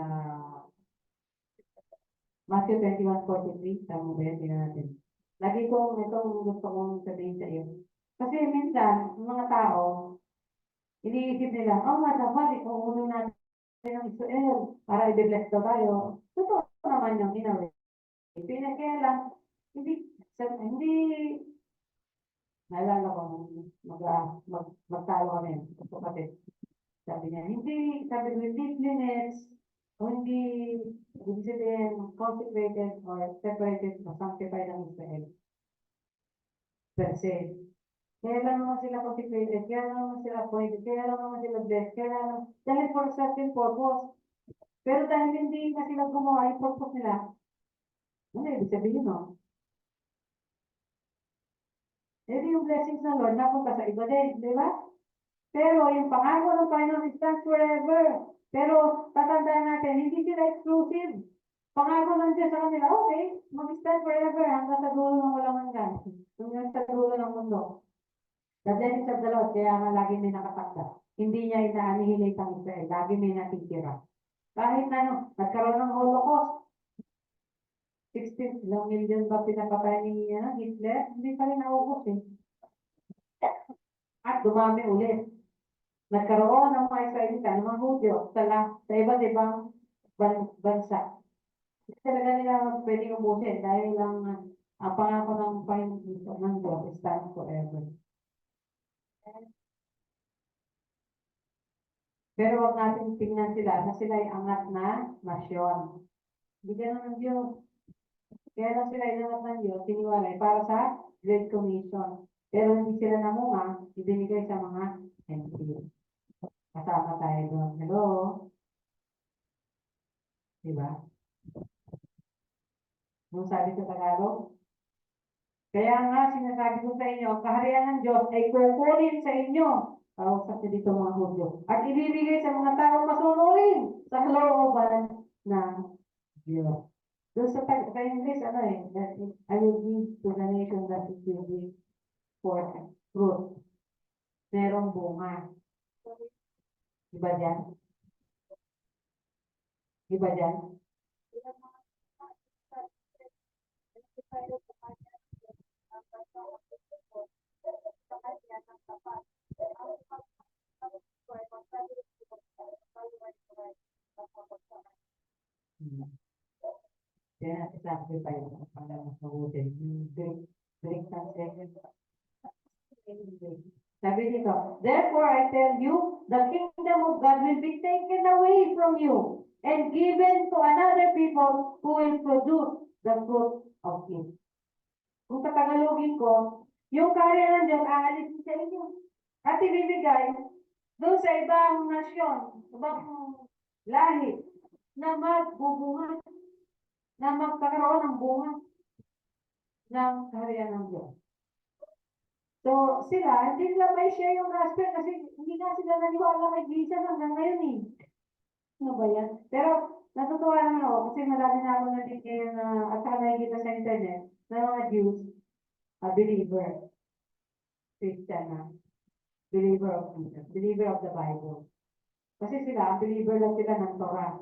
Matthew 21:43, tama ba yan? Tingnan natin. Lagi kong itong gusto kong sabihin sa iyo. Kasi minsan, yung mga tao, iniisip nila, oh nga, dapat ikuunin natin ng Israel para i-bless daw tayo. Totoo naman yung inawin. Kaya lang, hindi, naalala ko, magtalo kami, kapatid. Sabi niya, sabi ko, hindi minutes, o hindi, ibig sabihin, consecrated or separated or sanctified ang Israel. Per se. Kaya lang naman sila consecrated, kaya lang naman sila appointed, kaya lang naman sila blessed, kaya lang, dahil for a certain purpose. Pero dahil hindi na sila gumawa yung purpose nila, ano ibig sabihin, no? Eh, yung blessings ng Lord napunta sa iba din, di ba? Pero yung pangako ng Panginoon stands forever. Pero tatandaan natin, hindi sila exclusive. Pangako ng Diyos sa kanila, okay, mag-stand forever hanggang sa dulo ng walang hanggan. Hanggang sa dulo ng mundo. The blessings of the Lord, kaya nga lagi may nakatakda. Hindi niya inaanihilit ang Israel, lagi may natitira. Kahit na, nagkaroon ng Holocaust, 16 ilang million ba pinapatay ni Hitler? Hindi pa rin naubos eh. At dumami ulit. Nagkaroon ng mga Israelita, ng mga Hudyo, sa iba't ibang bansa. Hindi talaga nila pwedeng ubusin dahil lang ang pangako ng Panginoon ng Diyos stands forever. Pero wag natin tingnan sila na sila ay angat na nasyon. Hindi ganun ang Diyos. Kaya lang sila inangat ng Diyos, siniwalay para sa Great Commission. Pero hindi sila namunga, ibinigay sa mga hentil. Kasama tayo doon. Hello? Diba? Nung sabi sa Tagalog, kaya nga sinasabi ko sa inyo, ang kaharian ng Diyos ay kukunin sa inyo. Kausap niyo dito mga Hudyo. At ibibigay sa mga taong masunurin sa kalooban ng Diyos. Doon sa English, ano eh, that is, I will give to the nation that it will be for fruit. Merong bunga. Iba dyan? Iba dyan? Kaya sabi pa yun, parang mas mabuti. Greek translation. Sabi dito, therefore I tell you, the kingdom of God will be taken away from you and given to another people who will produce the fruit of it. Kung tatagalogin ko, yung karya ng Diyos aalisin sa inyo. At ibibigay doon sa ibang nasyon, ibang lahi, na magbubunga, na magkakaroon ng bunga ng kaharian ng Diyos. So, sila, hindi nila may share yung gospel kasi hindi nga sila naniwala kay Jesus hanggang ngayon eh. Ano ba yan? Pero, natutuwa Natutuwa naman ako kasi marami na ako narinig ngayon na at saka nakikita sa internet na mga Jews, believer, Christian na, believer of Jesus, believer of the Bible. Kasi sila, believer lang sila ng Torah,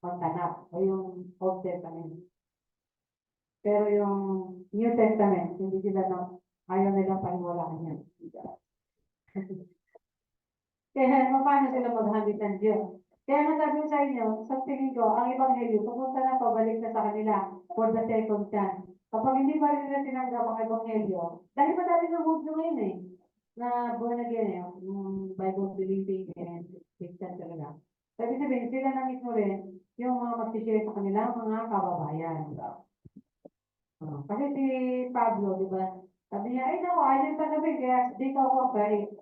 ng Tanakh, o yung Old Testament. Pero yung New Testament, hindi sila ayaw nilang paniwalaan yan. Kaya paano sila maghamit ng Diyos? Kaya nasabi ko sa inyo, sa tingin ko, ang Ebanghelyo, pupunta na pabalik na sa kanila for the second chance. Kapag hindi pa rin nila tinanggap ang Ebanghelyo, dahil madami ng Hudyo ngayon eh, na born again eh, yung Bible believing and Christian talaga. Sabi sabihin, sila na mismo rin, yung mga mag-share sa kanila, mga kababayan. Kasi si Pablo, di ba? Sabi niya, ay naku, ayun pa gabi, kaya di ka ako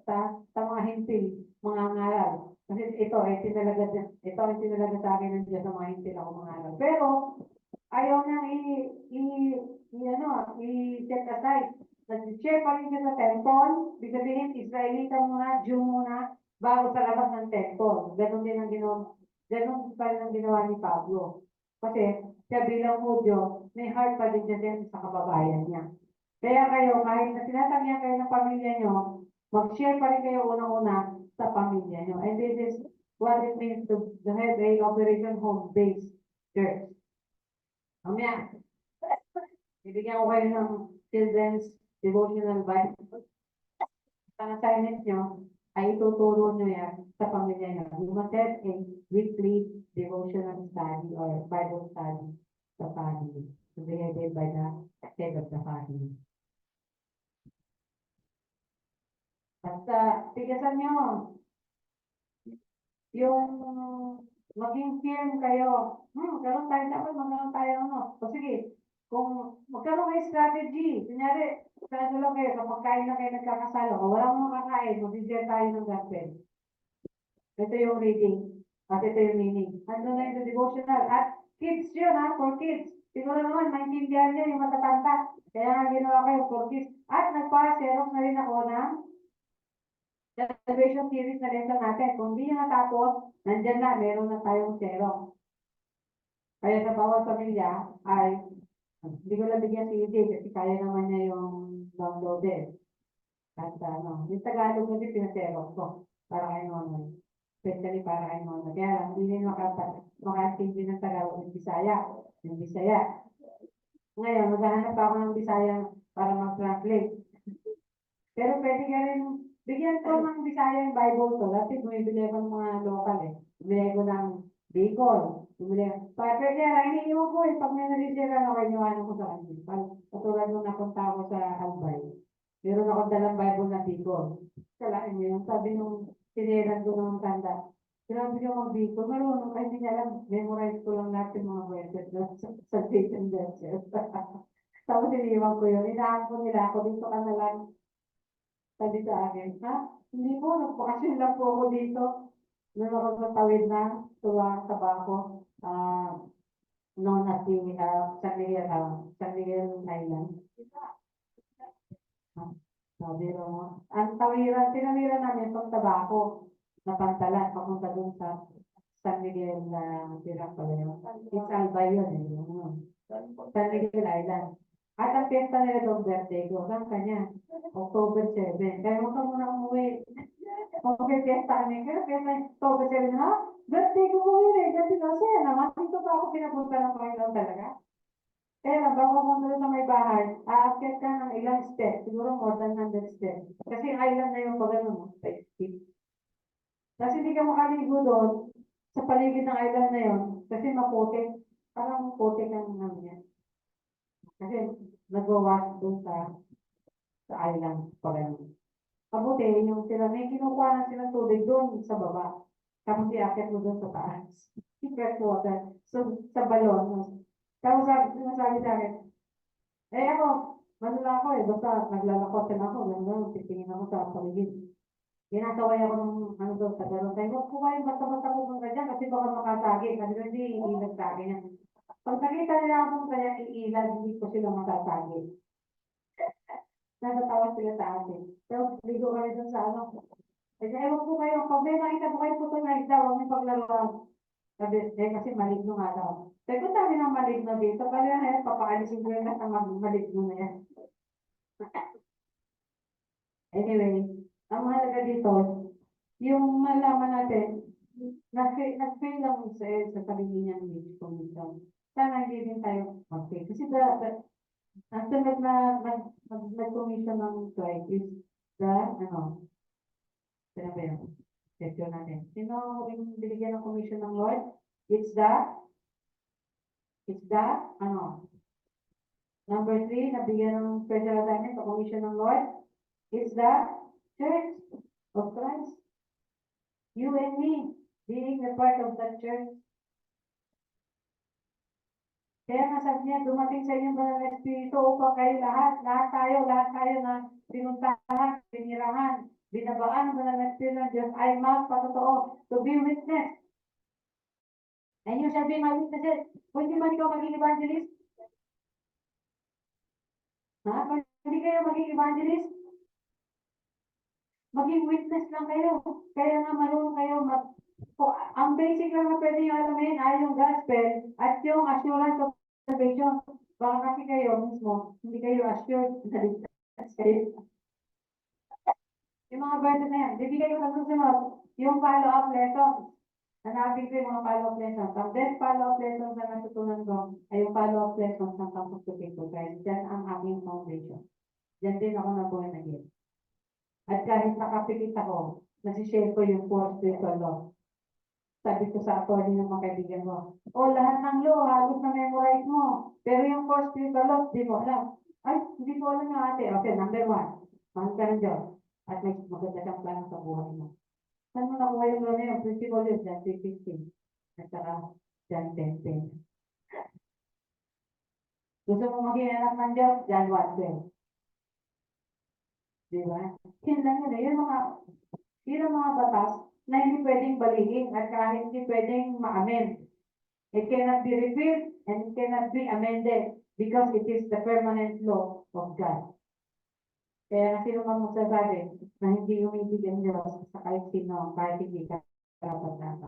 sa mga hintil, mga ngaral. Kasi ito ang tinalaga sa akin ng Diyos sa mga hintil ako mga ngaral. Pero, ayaw niyang i-set aside. Nag-share pa rin siya sa temple, ibig sabihin, Israelita muna, Jew muna, bago sa labas ng temple. Ganon pa rin ang ginawa ni Pablo. Kasi, siya bilang Hudyo, may heart pa din siya sa kababayan niya. Kaya kayo, kahit na tinatangyan kayo ng pamilya nyo, mag-share pa rin kayo unang-una sa pamilya nyo. And this is what it means to have a Operation Home-Based Church. Mamaya, bibigyan ko kayo ng Children's Devotional Bible. Ang assignment nyo ay ituturo nyo yan sa pamilya nyo. You must have a weekly devotional study or Bible study sa family. To be headed by the head of the family. Basta, tigasan nyo. Yung maging firm kayo. Magkaroon tayo dapat, magkaroon tayo O sige, kung magkaroon kayo strategy, kunyari, sa lang kayo, kapag kain na kayo nagkakasalo, o wala mong makakain, mag-share tayo ng gospel. Ito yung reading, at ito yung meaning. Ano na yung devotional, at kids yun for kids. Siguro naman, maintindihan niya yung matatanda. Kaya nga ginawa kayo for kids. At nagpa-xerox na rin ako ng celebration series na lesson natin. Kung hindi nyo natapos, nandyan na, meron na tayong xerox. Kaya sa bawat pamilya ay hindi ko lang bigyan si EJ kasi kaya naman niya yung downloaded. At yung Tagalog kasi pinaserok ko para kay Nonoy. Especially para kay Nonoy. Kaya lang, hindi rin makatindi ng Tagalog ng Bisaya. Yung Bisaya. Ngayon, maghahanap ako ng Bisaya para mag-translate. Pero pwede ka rin, bigyan ko ng Bisaya yung Bible to. Dati bumibili ko ng mga local Bumili ko ng Bicol. Pwede lang, iniiwan ko pag may narisira ako, iniwanan ko sa kanila. Katulad nung napunta ako sa Albay. Meron akong dalang Bible na Bicol. Kalain mo yun, sabi nung siniran ko ng tanda. Sinabi ko mag-Bicol, marunong kahit hindi alam, memorize ko lang natin mga verses sa date and verses. Tapos iniiwan ko yun, inaan ko nila ako, dito ka na lang. Sabi sa akin, hindi po, nagpakasyon lang po ako dito. Noon ako sa tawid na, tuwa sa bako, known as the San Miguel Island. Sabi mo, ang tinawiran namin pag tabako na pantalan, papunta dun sa San Miguel na tira pala yun. It's Albay yun San Miguel Island. At ang piyesta nila doon, birthday ko, saan kanya? October 7. Kaya mo ka muna umuwi. Piyesta kami, kaya piyesta October 7, birthday ko umuwi kasi naman, dito pa ako pinapunta ng Panginoon talaga. Kaya bago pumunta sa may bahay, aakyat ka ng ilang steps, siguro more than 100 steps. Kasi island na yung pagano sa steep. Kasi hindi ka makaligo doon sa paligid ng island na yun, kasi maputik. Parang putik ang yan. Kasi nagwawash doon sa island pagano. Kabuti, yung sila, may kinukuha na silang tubig doon sa baba. Tapos iakyat mo doon sa taas. Fresh water. So, sa balon. Tapos sabi sa akin, ako, manula ako basta naglalakotan ako, gano'n, titingin ako sa paligid. Ginasaway ako ng doon sa gano'n. Sabi ko, kung kayo basta-basta pumunta dyan, kasi baka makasagi. Kasi hindi, iilag sa akin yan. Pag nakita nila akong kaya iilag, hindi ko sila makasagi. Natatawa sila sa akin. So, ligo kami doon sa Kasi ewan po kayo, pag may nakita po kayo puto na isda, huwag may paglaruan. Sabi, kasi maligno nga daw. Sabi ko, sabi ng maligno dito, kaya ngayon, papaalisin ko yung lahat ng maligno na yan. Anyway, ang mahalaga dito, yung malaman natin, nag-fail lang sa sarili niya ng Beach Commission. Sana hindi din tayo mag-fail. Kasi ang sunod na nag-commission ng twice is the, sino ba yun? Question natin. Sino yung binigyan ng commission ng Lord? It's the, number 3, nabigyan ng special assignment sa commission ng Lord. It's the Church of Christ. You and me, being a part of that church. Kaya nga sabi niya, dumating sa inyo ba ng Espiritu upang kayo lahat tayo na pinuntahan, pinirahan, binabaan mo ng Espiritu ng Diyos ay magpatotoo to be witness. And you shall be my witnesses. Kung di man ikaw maging evangelist, kung hindi kayo maging evangelist, maging witness lang kayo. Kaya nga marunong kayo ang basic lang na pwede nyo alamin ay yung gospel at yung assurance of salvation. Baka kasi kayo mismo, hindi kayo assured na ligtas kayo. Yung mga verses na yan, hindi kayo kasunod yung follow-up lessons. Hanapin ko yung mga follow-up lessons. Ang best follow-up lessons na natutunan ko ay yung follow-up lessons ng Campus to People. Kaya dyan ang aming foundation. Dyan din ako nabuhay na yun. At kahit nakapikit ako, nasishare ko yung 4 spiritual law. Sabi ko sa attorney ng mga kaibigan mo, lahat ng law, halos na memorize mo. Pero yung 4 spiritual law, di mo alam. Ay, hindi ko alam yung ate. Okay, number 1, mahal ka ng Diyos. At may maganda kang plano sa buhay mo. Saan mo nakuha yung law na yun? Principle yun, John 3:15. At saka John 10:10. Gusto mo maging anak ng Diyos? John 1:12. Diba? Yun lang yun. Yun ang mga batas na hindi pwedeng baligin at kahit hindi pwedeng ma-amend. It cannot be repealed and it cannot be amended because it is the permanent law of God. Kaya sino man magsasabi na hindi umibig ang Diyos sa kahit sino, kahit hindi ka dapat.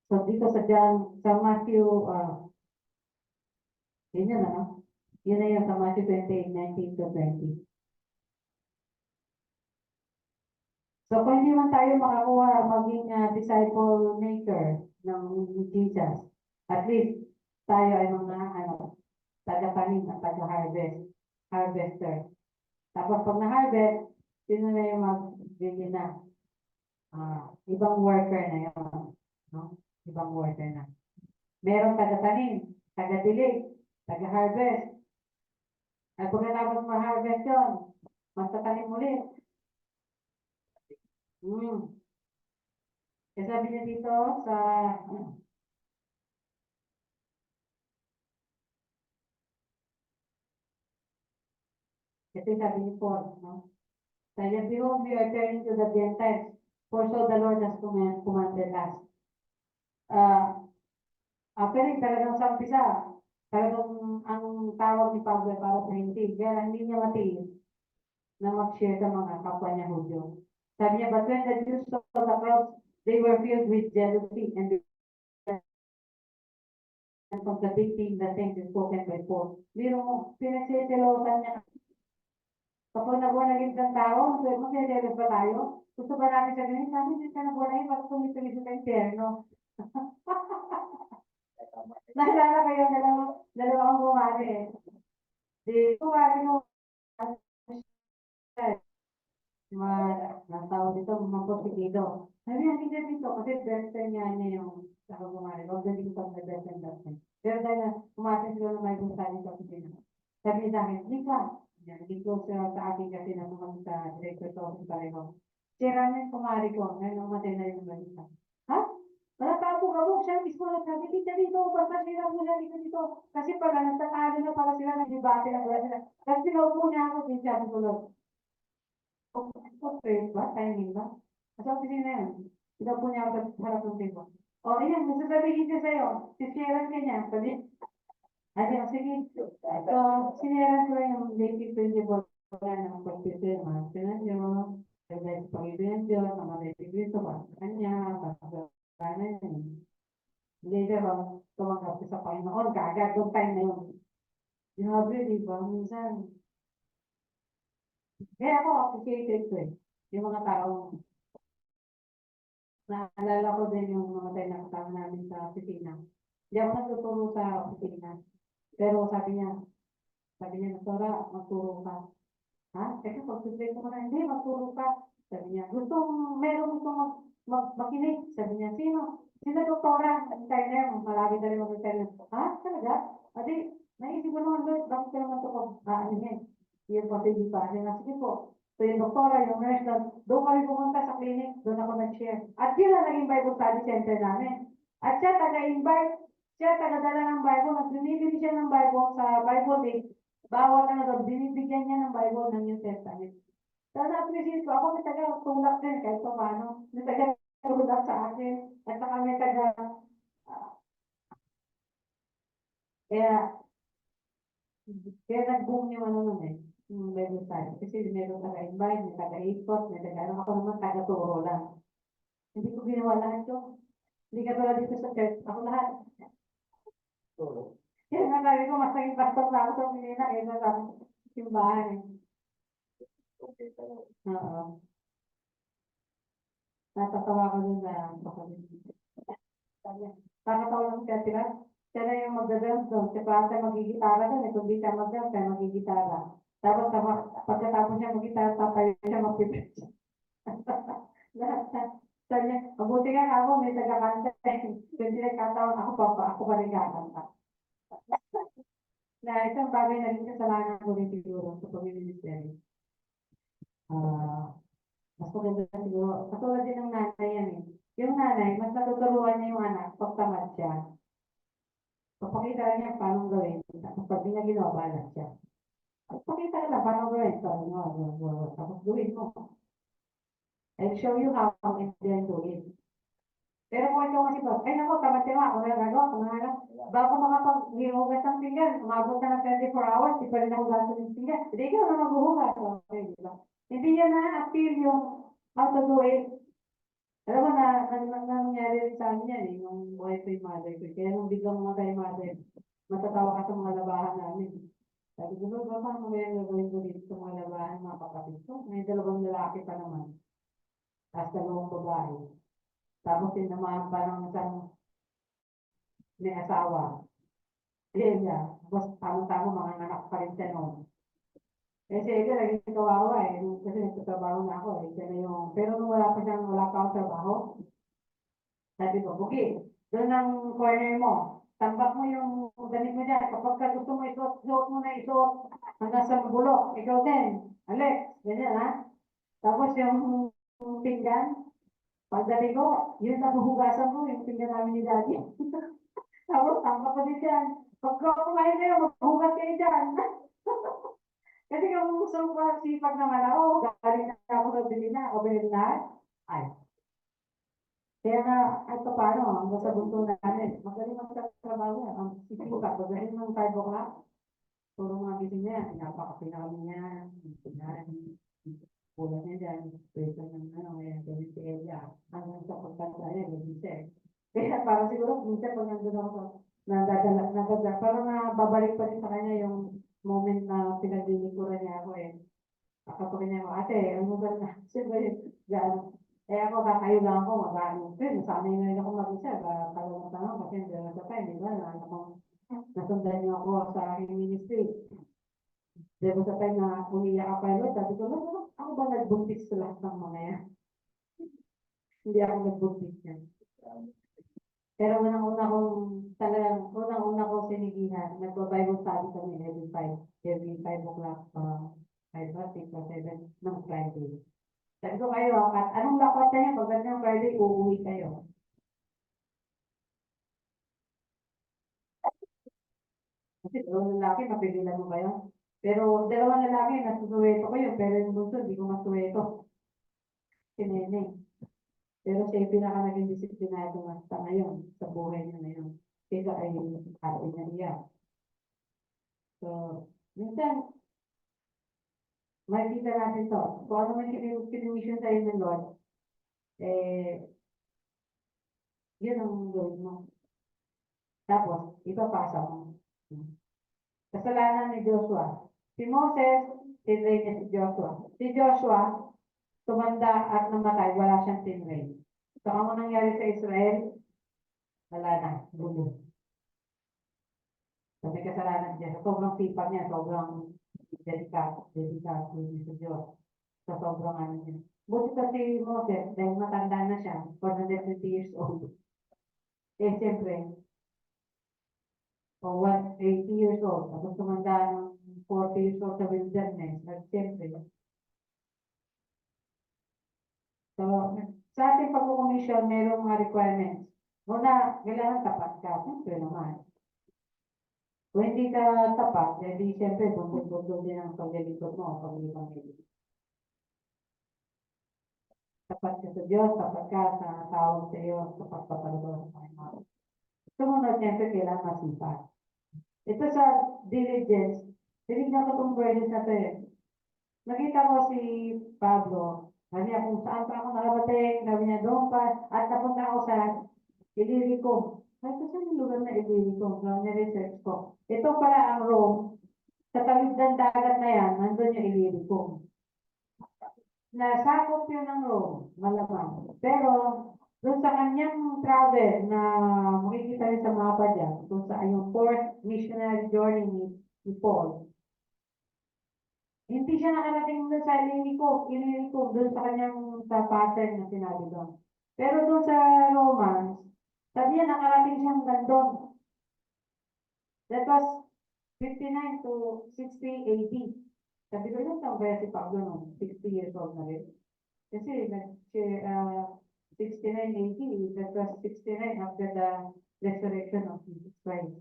So dito sa Matthew, yun yun ano? Yun na yun sa Matthew 28:19-20. So, kung hindi man tayo makakuha maging disciple maker ng Jesus, at least tayo ay mga taga-tanim at harvester. Tapos pag na-harvest, sino na yung magbili na? Ibang worker na yun. No? Ibang worker na. Meron taga-tanim, taga-dilig, taga-harvest. At pagkatapos ma-harvest yun, magtatanim ulit. Kaya sabi niya dito sa ito sabi ni Paul, no? Sabi, behold, we are turning to the Gentiles, for so the Lord has commanded us. Actually, talagang sa umpisa, talagang ang tawag ni Pablo para sa hindi. Kaya hindi niya matiis na mag-share sa mga kapwa niya Hudyo. Sabi niya, but when the Jews saw the crowds, they were filled with jealousy and contradicting the things spoken by Paul. Biro mo, pinagsisilosan niya. Kapag naging ng tao, magsiselos ba tayo? Gusto ba namin sabihin, sabi hindi ka nagwalagin para tumitulis sa impyerno. Naalala kayo, dalawang bumari eh. Di, bumari mo, natawag dito, magposigido. Sabi niya, hindi dito, kasi best friend niya yung dalawang bumari. Huwag na dito sa best friend. Pero dahil umasin sila ng may bunsali sa kusina. Sabi niya sa akin, hindi ka. Hindi ko sa akin kasi naman sa director sa office pareho. Sira niya yung kumari ko, ngayon umatay na yung balita. Ha? Wala pa ako gawag siya, mismo nagsabi, dito, basta sila mo siya dito. Kasi pala, nagtatalo na para sila, nag-debate na wala sila. Kasi pinaupo niya ako, din siya ako tulog. Okay, ba? Timing ba? Kasi office na yun. Pinaupo niya ako sa harap ng table. Ayan, gusto sabihin siya sa'yo, sisiran ka niya, sabi. Sige. So, siniran ko yung basic principle ng pagpipirma. Sinan nyo, dahil sa Panginoon Diyos, namatay si Kristo para sa Kanya, para sa kasalanan niya. Hindi siya bang tumanggap siya sa Panginoon, kaagad yung time na yun. Grabe, di ba? Minsan, kaya ako appreciated ko eh. Yung mga tao, naalala ko din yung namatay na kasama namin sa opisina. Hindi ako nagtuturo sa opisina. Pero sabi niya, Nasora, magturo ka. Ha? Kasi pag-suplay ko na, hindi, magturo ka. Sabi niya, meron gusto makinig. Sabi niya, sino? Sino doktora? Interner, malagi na rin mag-interner. Ha? Talaga? Adi, naisip ko naman, Lord, bakit ka naman ito pag-aanihin? Yung pati pa. Sige po. So yung doktora, yung nurse, doon kami pumunta sa clinic, doon ako nag-share. At yun ang naging Bible study center namin. At siya taga-invite, siya taga-dala ng Bible, at binibili siya ng Bible sa Bible Day. Bawat binibigyan niya ng Bible ng New Testament. So na-appreciate ko, ako may taga-tulak din kahit pa paano. May taga-tulak sa akin, at saka may kaya, kaya nag-boom yung ano nun eh, yung Bible study. Kasi meron taga-invite, may taga-ikot, may taga-ano, ako naman taga-turo lang. Hindi ko ginawa lahat yun. Hindi ka tulad dito sa church, ako lahat. So, Kaya nga sabi ko, mas naging pastor na ako sa Manila, kaysa sa simbahan eh. okay tayo. Oo. Natatawa ko dun sa kapatid. Nakatawa lang siya sila. Siya na yung magdadance doon. Si Pata magigitara doon. Kung di siya magdance, siya magigitara. Tapos pagkatapos niya magitara, tatayo siya magpipit. Lahat na. Sabi niya, mabuti nga ako, may taga-kanta. Kung di nagkataon, ako pa rin kakanta. Na isang bagay na rin kasalanan ko rin siguro sa pag-ministry. Mas maganda siguro. Katulad din ng nanay yan eh. Yung nanay, mas natuturuan niya yung anak pag tamad siya. Papakita niya paano gawin. Tapos pag di niya ginawa, balat siya. Papakita ka lang paano gawin. Sabi mo, tapos gawin mo. I'll show you how and then do it. Pero kung ikaw kasi ba, ay nako, tamad ka nga, ako na gagawa, kung ano, bago makapag-hihugas ng pinggan, umabot na ng 24 hours, di pa rin ako gaso ng pinggan. Hindi ikaw na maghuhugas. Okay, di ba? Hindi yan na-appeal yung how to do it. Alam mo nangyari rin sa amin yan eh, nung buhay ko yung mother ko. Kaya nung biglang mga tayo mother, matatawa ka sa mga labahan namin. Sabi ko, Lord, paano mo yan gagawin ko dito sa mga labahan, mga kapatid ko? May dalawang lalaki pa naman. Tapos dalawang babae. Tapos sinamahan pa ng isang may asawa. Kaya, tapos tama-tama mga anak pa rin siya noon. Kasi ito, naging kawawa eh. Kasi nagtatrabaho na ako eh. Siya na yung, pero nung wala pa akong trabaho, sabi ko, Buki, doon ang corner mo. Tambak mo yung ganit mo dyan. Kapag ka gusto mo isuot mo na isuot hanggang sa bulok. Ikaw din. Alex, ganyan ha. Tapos yung pinggan, pagdating ko, yun ang huhugasan ko, yung pinggan namin ni Daddy. Tapos tambak ko din dyan. Pagka kumain kayo, maghugas kayo dyan. Kasi kung gusto ko sipag naman ako, galing na ako sa Bilina, o Bilina, ay, kaya na, at paano, hanggang sa bunto namin, magaling magtatrabaho yan. Ang sisipa, pagaling ng 5 o'clock, puro mga gising niya, napakapinami niya, pulang niya dyan, pwede ng ano, kaya gawin si Elia, hanggang sa pagkanta niya, gawin siya eh. Kaya para siguro, minsan pag nandun ako sa, nadadala, parang nababalik pa rin sa kanya yung moment na pinaglilikuran niya ako eh. Kapag niya ako, ate, ano ba na, siyempre, gano'n. Eh ako, kakayo lang ako, mag-ano. Pero nasanay na rin ako mag-isa, kalamutan ako, kasi hindi na sa time, di ba? Nasundan niyo ako sa aking ministry. Dahil sa time na umiyak ka pa, Lord, sabi ko, Lord, ako ba nagbuntis sa lahat ng mga yan? Hindi ako nagbuntis yan. Pero unang-una kong sinigihan, nagpa-Bible study kami every 5 o'clock, 5 or 6 or 7 ng Friday. Sabi ko kayo, at anong lakot na niya, pagkat ng Friday, uuwi kayo. Kasi dalawang lalaki, mapigilan mo ba yun? Pero dalawang lalaki, nasusuweto ko yun, pero yung bunso, hindi ko masuweto. Si Nene. Pero siya yung pinaka naging disiplinado hasta ngayon, sa buhay niya ngayon. Kaya ay ate niya niya. So, minsan, makikita natin to. Kung ano man kinimission sa'yo ng Lord, yun ang gawin mo. Tapos, ipapasa mo. Kasalanan ni Joshua. Si Moses, tinray niya si Joshua. Si Joshua, tumanda at namatay, wala siyang tinray. So, ano nangyari sa Israel? Wala na, gulo. So, may kasalanan niya. Sobrang sipag niya, sobrang delikado niya sa Diyos. Sa sobrang ano niya. Buti kasi Moses, dahil matanda na siya, 150 years old. Eh, siyempre, o 180 years old, tapos tumanda ng 40 years old sa wilderness, at siyempre. So, sa ating pag-commission, mayroong mga requirements. Una, kailangan tapat ka. Siyempre naman. Kung hindi ka tapat, hindi siyempre bundol-bundol din ang paglilingkod mo o paglilingkod. Tapat ka sa Diyos, tapat ka sa tawag sa iyo, sa pagpapalabas sa Panginoon. Sumunod, siyempre, kailangan masipag. Ito sa diligence, tinignan ko itong verses na ito eh. Nakita ko si Pablo, sabi niya kung saan pa ako nakarating, sabi niya doon pa, at napunta ako sa Illyricum. Sabi ko saan yung lugar na Illyricum? So, niresearch ko. Ito pala ang Rome, sa tawid ng dagat na yan, nandun yung Illyricum. Nasakop yun ng Rome, malamang. Pero, doon sa kanyang travel na makikita rin sa mapa dyan, doon sa yung fourth missionary journey ni Paul, hindi siya nakarating doon sa Illyricum, doon sa kanyang sa pattern na sinabi doon. Pero doon sa Romans, sabi niya nakarating siyang gandun. That was 59 to 60 AD. Sabi ko yun, tambaya si Pablo noon, 60 years old na rin. Kasi 69 AD, that was 69 after the resurrection of Jesus Christ.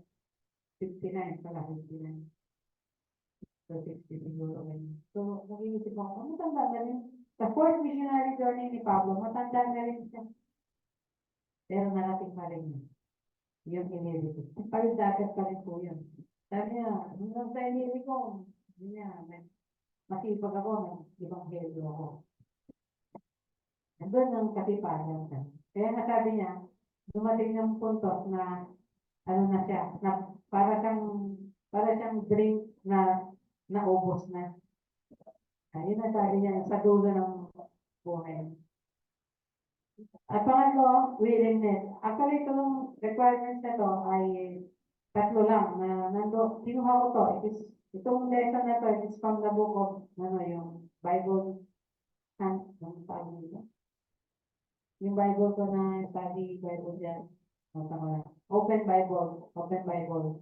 59 pala, 59. So, 60 siguro rin. So, nakiisip ako, matanda na rin. Sa fourth missionary journey ni Pablo, matanda na rin siya. Pero narating pa rin yun. Yung inilito. Palidagat pa rin po yun. Sabi niya, nung sa inilito, yun niya, masipag ako, ibang helyo ako. Nandun ang katipagan siya. Kaya nasabi niya, dumating ng punto na, ano na siya, na para siyang drink na naubos na. Ayun na sabi niya, sa dulo ng buhay. At pangatlo, willingness. Actually, itong requirements na to ay tatlo lang na nando, kinuha ko to. Itong lesson na to, it is from the book of, yung Bible, yung sabi nila. Yung Bible ko na study Bible dyan. Open Bible.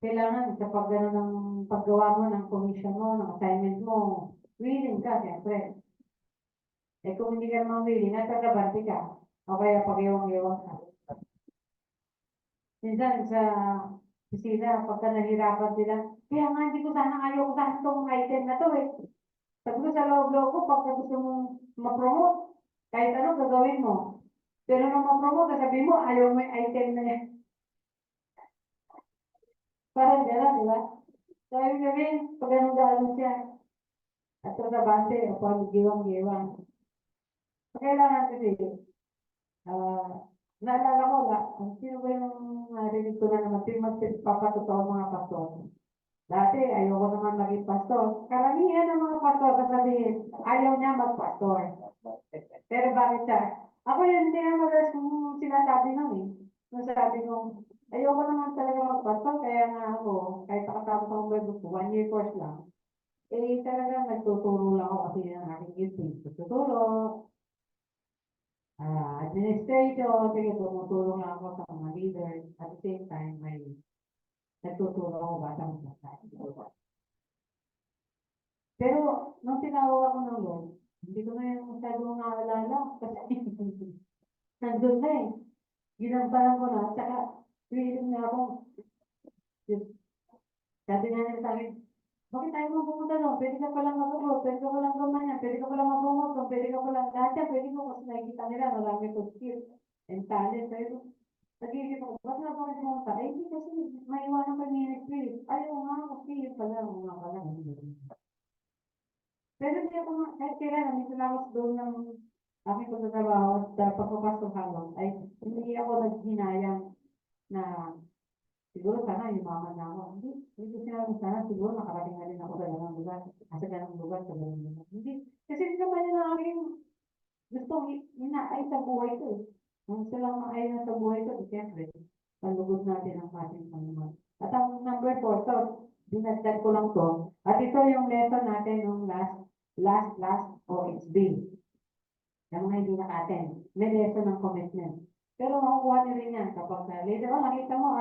Kailangan sa paggawa mo ng commission mo, ng assignment mo, willing ka, siyempre. Eh kung hindi ka naman willing, nagkakabante ka. O kaya pag-iwang-iwang ka. Minsan sa opisina, pagka nahirapan sila, kaya nga hindi ko sana ayaw ko sana itong item na to eh. Sabi ko sa loob-loob ko, pagka gusto mong ma-promote, kahit ano gagawin mo. Pero nung ma-promote, sabi mo, ayaw mo yung item na yan. Parang gano'n, di ba? Sabi namin, pag anong gano'n siya, at tratabante, o pag giwang-giwang. Kailangan kasi, naalala ko, sino ba yung narinig ko na naman, sino magpapatotoo mga pastor? Dati, ayoko naman maging pastor. Karamihan ng mga pastor, sasabihin, ayaw niya magpastor. Pero bakit siya? Ako yun, hindi na madalas kung sinasabi nun eh. Nung sabi ko, ayoko naman talaga magpastor, kaya nga ako, kahit nakatapos akong Bible ko, 1 year course lang. Eh, talaga nagtuturo lang ako kasi ng aking gifting. Tuturo, administration, sige, tumutulong lang ako sa mga leaders. At the same time, may nagtuturo ako bata mo sa Pero, nung tinawag ako ng Lord, hindi ko na yung masyadong naalala kasi nandun na eh. Ginampalan ko na, tsaka feeling na ako, sabi nga nila sa akin, bakit tayo mo pumunta doon? Pwede ka palang mag-abroad, pwede ka palang gumanyan, pwede ka palang mag-promote, pwede ka palang lahat yan, pwede mo kasi nakikita nila, marami ko skill and talent. Pero Nag-iisip ako, ba't nga ba pumunta? Eh, hindi kasi maiwanan pa ministry. Ayaw nga, kasi yun pala, mga pala. Pero hindi ako, kahit kailan, nandito na ako sa doon ng aking pagtatrabaho at pagpapasok hanggang, ay hindi ako naghinayang na siguro sana yumaman na ako. Hindi ko sinabi sana, siguro nakarating na rin ako sa ganang lugar, sa ganang lugar, sa ganang lugar. Hindi, kasi hindi naman yun ang aking gustong inaay sa buhay ko eh. Ang silang maay na sa buhay ko, siyempre, palugod natin ang ating Panginoon. At ang number 4, to, dinagdag ko lang to, at ito yung lesson natin nung last OHB. Yung mga hindi naka-attend, may lesson ng commitment. Pero makukuha nyo rin yan kapag later on, nakita mo,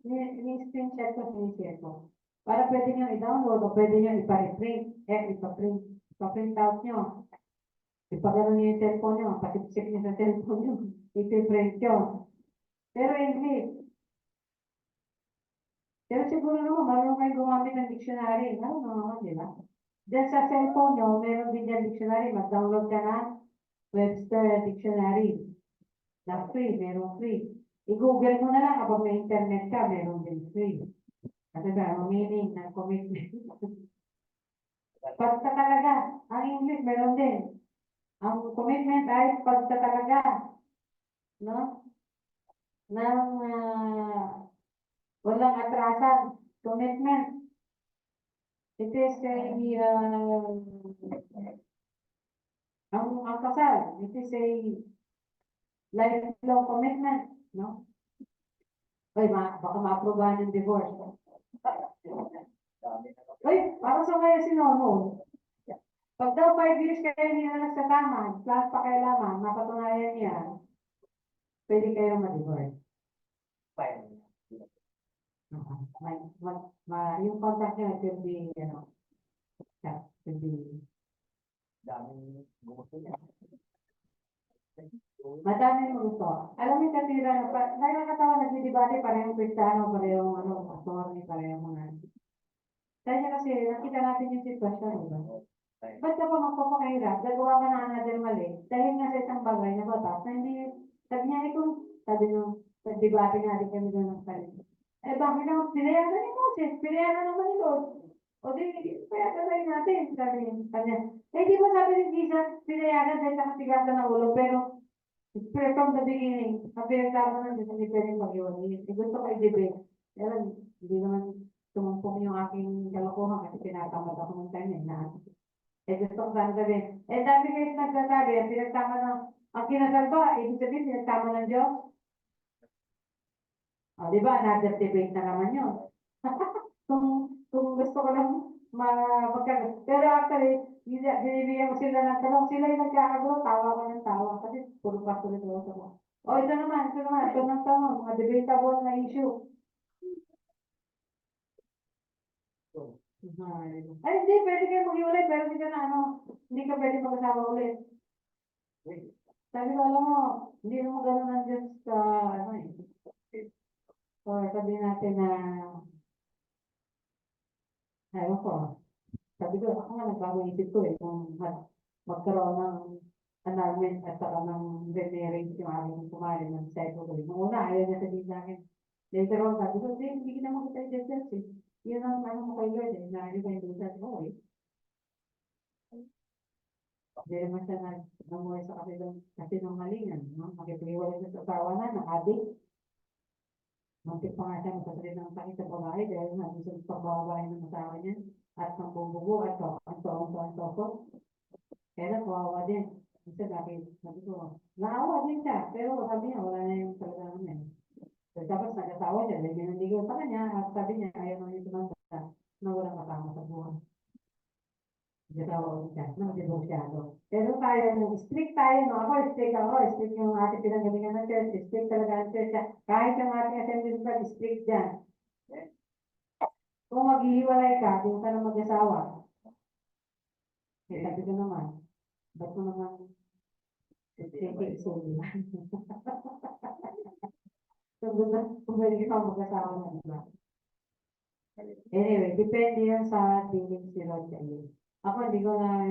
ni-screenshot ko, sinishare ko. Para pwede nyo i-download o pwede nyo ipa-print out nyo. Ipagano nyo yung cellphone nyo, pasipsip nyo sa cellphone nyo, ipiprint nyo. Pero English. Pero siguro naman, marunong kayo gumamit ng dictionary. Ano naman, di ba? Diyan sa cellphone nyo, meron din dyan dictionary. Mag-download ka na Webster Dictionary. Na free, meron free. I-google mo na lang kapag may internet ka, meron din free. Kasi ba, ang meaning ng commitment. Pagtatalaga, ang English meron din. Ang commitment ay pagtatalaga, no? Ng walang atrasan. Commitment. It is ang kasal, it is a lifelong commitment, no? Ay, baka ma-aprobahan yung divorce. Ay, para sa kaya si Nono. Pag daw 5 years kayo hindi na nagsasama, plus pakialaman, mapatunayan niya, pwede kayo ma-divorce. Yung contact niya, it will be, yeah, it will be, madami mo gusto. Alam mo yung katira na, nakakatawa nagdidebate, parehong Kristiyano, parehong, pastor, parehong mga. Kaya kasi, nakita natin yung sitwasyon, diba? Ba't ka pa magpapakahirap? Gagawa ka na another mali. Dahil nga sa isang bagay na batas, na hindi, sabi niya, sabi nung, nagdebate natin kami doon ng sarili. Eh, bakit naman, pinayagan ni Moses, pinayagan naman ni Lord. O di, payagan rin natin, sabi niya. Eh, di ba sabi ni Jesus, pinayagan dahil sa katigatan ng ulo, pero from the beginning, ang pinagtama ng Diyos, hindi pwedeng mag-iwan. Gusto ko i-debate. Pero, hindi naman tumumpong yung aking kalokohan kasi tinatamad ako ng time na. Eh, gusto ko sana sabihin. Eh, dami kayo nagsasabi, ang pinagtama ng, ang kinasalba, ibig sabihin, pinagtama ng Diyos. O, di ba, debate na naman yun. kung gusto ko lang pero actually, binibigyan ko sila ng tanong, sila yung nagkakagulo, tawa ko ng tawa, kasi puro patuloy-tuloy ko. O, ito naman, ito ng tanong, mga debatable na issue. Ay, hindi, pwede kayo mag-iwalay, pero hindi ka na, hindi ka pwede mag-asawa ulit. Sabi ko, alam mo, hindi mo ganun ang Diyos sa, or sabi natin na, ayaw ko, sabi ko, ako nga nagbago isip ko kung magkaroon ng annulment at saka ng remarriage yung aking kumari ng psychology. Nung una, ayaw niya sabihin sa akin. Later on, sabi ko, hindi naman kita i-judge eh. Yun ang mo kay Lord eh, na yun kayo judge mo eh. Hindi naman siya namuhay sa kasinungalingan, no? Makipiwala siya sa asawa na, nakadik. Muntik pa nga siya magsasalit ng sakit sa babae dahil nandun sa pagbababae ng asawa niya at ng bubugo at ang toko. Kaya kawawa din. Kasi sabi ko, naawa din siya, pero sabi niya, wala na yung talaga naman. So, dapat nag-asawa siya, dahil nandigo sa kanya, at sabi niya, ayaw na yung tumanda na walang kasama sa buwan. Nag-asawa ulit siya, nag-divorsyado. Pero tayo, strict tayo, no? Strict yung ating pinanggalingan ng church, strict talaga ang church. Kahit yung ating assembly club, strict dyan. Kung maghihiwalay ka, di ka na mag-asawa. Sabi ko naman, ba't mo naman taking soul? Kung pwede ka mag-asawa na, diba? Anyway, depende yan sa feelings ni Lord sa iyo. Ako hindi ko na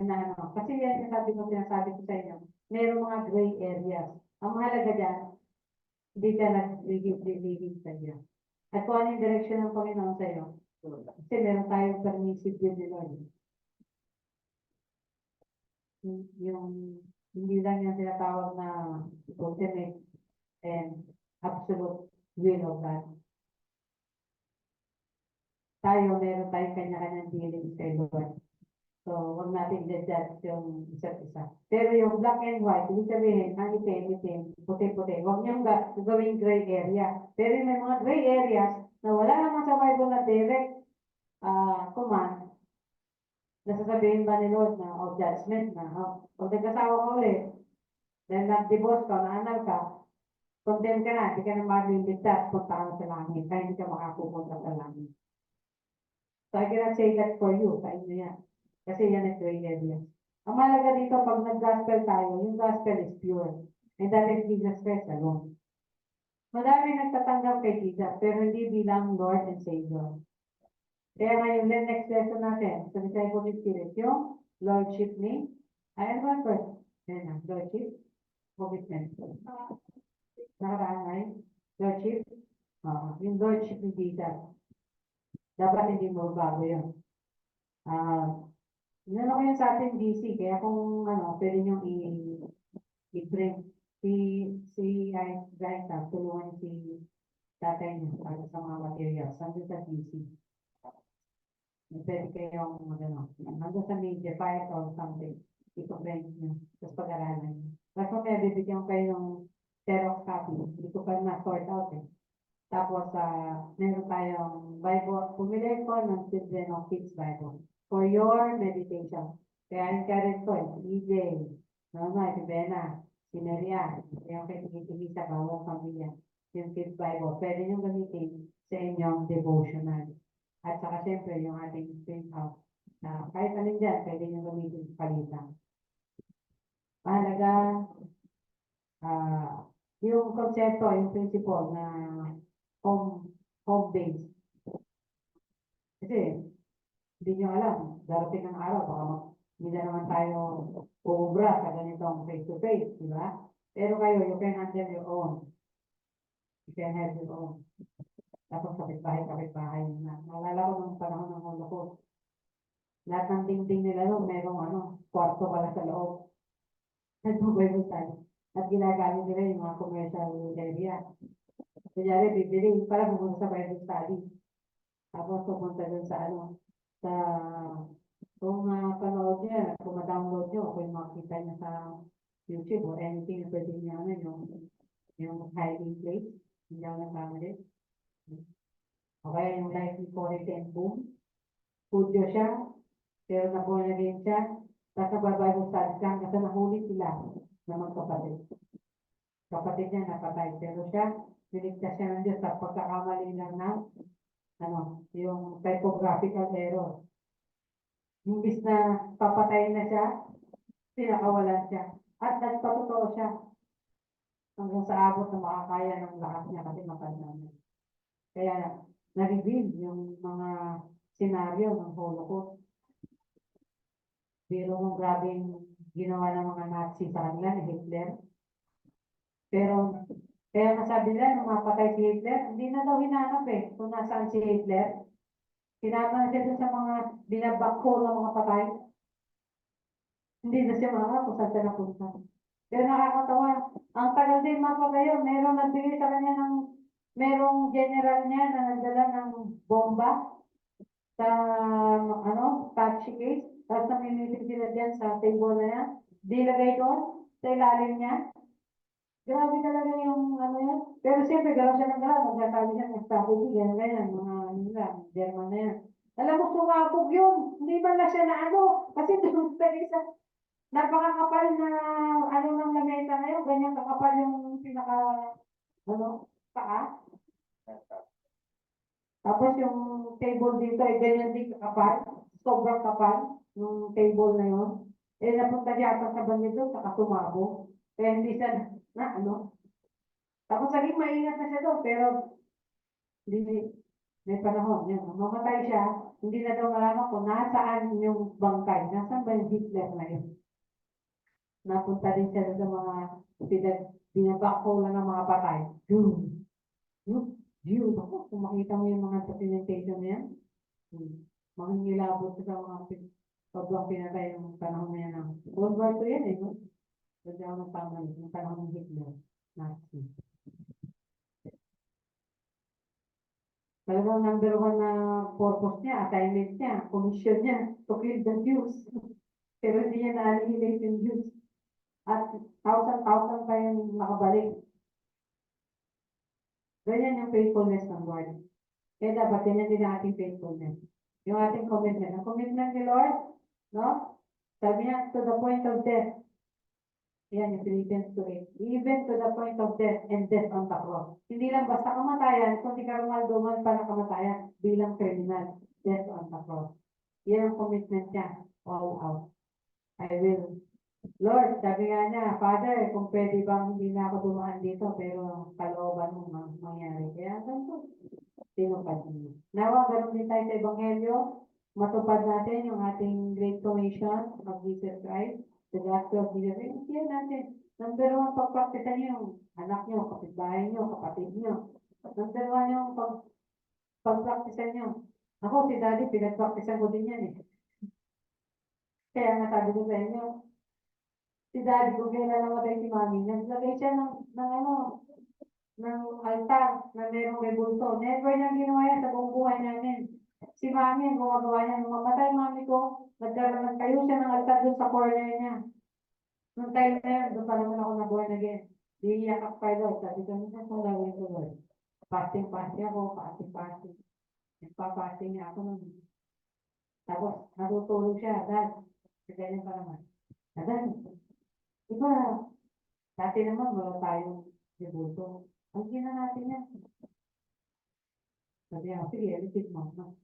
kasi yan yung sinasabi ko sa inyo, mayroong mga gray areas. Ang mahalaga dyan, Hindi ka nag-ligid sa'yo. At kung ano yung direksyon ng Panginoon sa'yo, kasi meron tayong permissive yun ni Lord. Yung hindi lang yung tinatawag na ultimate and absolute will of God. Tayo, meron tayong kanya-kanyang dealings kay Lord. So, huwag natin i-judge yung isa't isa. Pero yung black and white, ibig sabihin, ang itim, puti-puti. Huwag niyong gawing gray area. Pero yung may mga gray areas na wala naman sa Bible na direct command, nasasabihin ba ni Lord na, o judgment na, pag nagkasawa ka ulit, dahil nag-divorce ka, na-anal ka, condemn ka na, hindi ka na maliligtas, punta ka na sa langit, kaya hindi ka makapupunta sa langit. So, I cannot say that for you, sa inyo yan. Kasi yan ay gray area. Ang mahalaga dito, pag nag-gospel tayo, yung gospel is pure. And that is Jesus Christ alone. Madami nagtatanggap kay Jesus, pero hindi bilang Lord and Savior. Kaya ngayon, the next lesson natin, sa disciple of Spirit, yung Lordship ni, ayan ba first? Ayan na, Lordship, commitment. Nakaraan ay, Lordship, yung Lordship ni Jesus. Dapat hindi mo bago yun. Ano ko yun sa ating DC, kaya kung pwede nyo i-bring si Raisa, tulungan si tatay niya para sa mga materials. Nandun sa DC. Pwede kayong nandun sa media file or something. I-print nyo. Tapos pag-aralan nyo. Basta may bibigyan kayo ng Xerox copy. Hindi ko pa na-sort out eh. Tapos, meron tayong Bible. Pumili ko ng Children of Kids Bible for your meditation. Kaya encourage ko, EJ, si Bena, si Maria, yung kinikitigi sa bawang pamilya, yung Kids Bible, pwede nyo gamitin sa inyong devotional. At saka siyempre, yung ating print out. Kahit alin dyan, pwede nyo gamitin sa palitan. Mahalaga, yung konsepto, yung principle na home base. Kasi, hindi nyo alam, darating ang araw, baka hindi na naman tayo uubra sa ganitong face-to-face, di ba? Pero kayo, you can handle your own. You can have your own. Tapos kapit-bahay na. Naalala ko nung panahon ng Holocaust. Lahat ng dingding nila noon, merong kwarto pala sa loob. Nagbubuhay tayo. At ginagamit nila yung mga commercial area. Kunyari, bibili, para pumunta sa Bible study. Tapos pumunta dun sa kung panood niya, kung ma-download niyo, kung makikita niya sa YouTube or anything, pwede niya yung hiding place, hindi ako nagkamali. O kaya yung life before it and boom, studio siya, pero nabuhay na rin siya, tapos nagbabible studies lang kasi nahuli sila na magkapatid. Kapatid niya napatay, pero siya, niligtas siya ng Diyos sa pagkakamali lang ng yung typographical error. Imbis na papatayin na siya, pinakawalan siya. At nagpatotoo siya hanggang sa abot na makakaya ng lahat niya kasi matanda na. Kaya na-reveal yung mga senaryo ng Holocaust. Biro mong grabing ginawa ng mga Nazi sa kanila ni Hitler. Pero kaya nasabi nila nung mapatay si Hitler, hindi na daw hinanap kung nasaan si Hitler. Sinama na siya dun sa mga binabakho ng mga patay. Hindi na siya mga kung saan siya napunta. Pero nakakatawa, ang tagal din mapagayon, merong nagbigay sa kanya merong general niya na nagdala ng bomba sa, touchy case. Tapos namimitig sila dyan sa table na yan. Dilagay doon, sa ilalim niya. Grabe talaga yung yan. Pero siyempre, galaw siya ng galaw. Nagsasabi siya ng strategy, ganyan, mga German na yan. Alam mo, sumabog yun. Hindi ba na siya na kasi doon sa isa, napakakapal na ng lamesa ngayon. Ganyan kakapal yung pinaka, paa. Tapos yung table dito ay ganyan din kakapal. Sobrang kapal yung table na yun. Napunta siya sa bandito, saka sumabog. Kaya hindi siya Tapos naging maingat na siya doon, pero may panahon, mamatay siya, hindi na daw malaman kung nasaan yung bangkay, nasaan ba yung Hitler na yun. Napunta din siya sa mga binabakho ng mga patay. Doom. Doom. Ako, kung makita mo yung mga documentation na yan, mangingilabot sa mga sobrang pinatay yung panahon na yan. World War II yan eh, no? Kasi ako tama yung panahon ng Hitler. Nazi. Talagang number one na purpose niya, assignment niya, commission niya, to kill the Jews. Pero hindi niya na-annihilate yung Jews. At thousand pa yung nakabalik. Ganyan yung faithfulness ng Lord. Kaya dapat ganyan din ang ating faithfulness. Yung ating commitment. Ang commitment ni Lord, no? Sabi niya, to the point of death. Yan yung Philippians 2:8. Even to the point of death and death on the cross. Hindi lang basta kamatayan, kundi karumalduman pa ng kamatayan bilang criminal. Death on the cross. Yan ang commitment niya. All out. I will. Lord, sabi nga niya, Father, kung pwede bang hindi na ako dumaan dito, pero kalooban mo mangyari. Kaya ganito. Tinupad niyo. Nawa, ganun din tayo sa Ebanghelyo. Matupad natin yung ating Great Commission of Jesus Christ. The gospel of Jesus Christ. Yan natin. Number one, pagpraktisan niyo yung anak niyo, kapitbahay niyo, kapatid niyo. Number one yung pagpraktisan niyo. Ako, si Daddy, pinagpraktisan ko din yan eh. Kaya nga sabi ko sa inyo, si Daddy, kung kailan namatay si Mami, naglagay siya ng altar na merong rebulto. Never niyang ginawa yan sa buong buhay namin. Si Mami, ang gumagawa niya, nung mamatay Mami ko, nagtayo siya ng altar doon sa corner niya. Nung time na yun, doon pa naman ako na-born again. Iiyak pa Lord. Sabi ko, minsan kung gawin ko Lord. Fasting ako, fasting. Nagpa-fasting niya ako nun. Tapos, natutulog siya, Dad. Ganyan pa naman. Dad, diba, dati naman wala tayong debuto. Ang gina natin yan. Sabi ako, sige, repeat mo. No?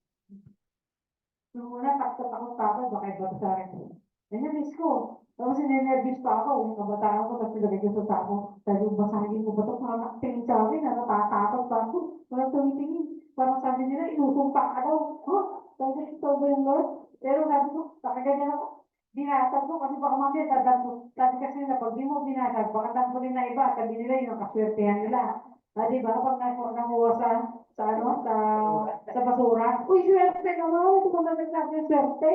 Nung una, takot ako, baka iba sa akin. Miss ko. Tapos sinenervous pa ako. Yung kabataan ko, tapos nilagay ko sa sako. Sabi ko, basahin mo ba ito? Parang nakatingin sa akin, natatakot pa ako. Walang tumitingin. Parang sabi nila, inusumpa ka daw. Huh? Sabi ko, ito ba yung Lord? Pero sabi ko, nakaganyan ako. Binatag ko kasi baka mamaya dadampo. Sabi kasi nila, pag di mo binatag, baka dampo rin na iba. Sabi nila, yung kaswertehan nila. Diba? Pag nakuha sa basura. Uy, swerte naman. Ito ba nagsabi yung swerte?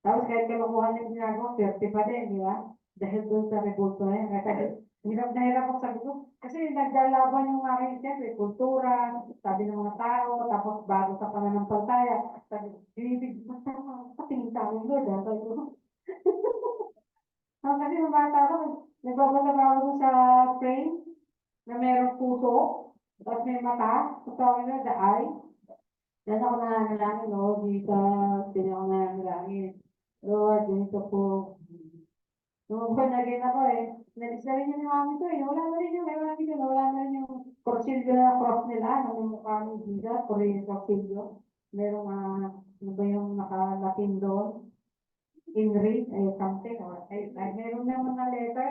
Tapos kahit kalukuhan yung ginagawa, swerte pa din, di ba? Dahil doon sa rebulto na yan. Kaya hirap na hirap ako sabi ko. Kasi naglalaban yung aking, siyempre, kultura, sabi ng mga tao, tapos bago sa pananampalataya. Sabi ko, bibig, basta patingin sa akin, Lord, ha? Sabi ko. Kasi nung bata ako, nagbabasa ako doon sa frame na mayroong puso, tapos may mata, tawag na, the eye. Yan ako nananalangin, Lord, Jesus, din ako nananalangin. Lord, ganito po. Nung naging ako na-discover niya ni mami ko wala na rin yung korsilyo na cross nila, yung mukha ni Jesus, Korean korsilyo. Merong, ano ba yung nakalatin doon? Inri, something, meron na mga letter,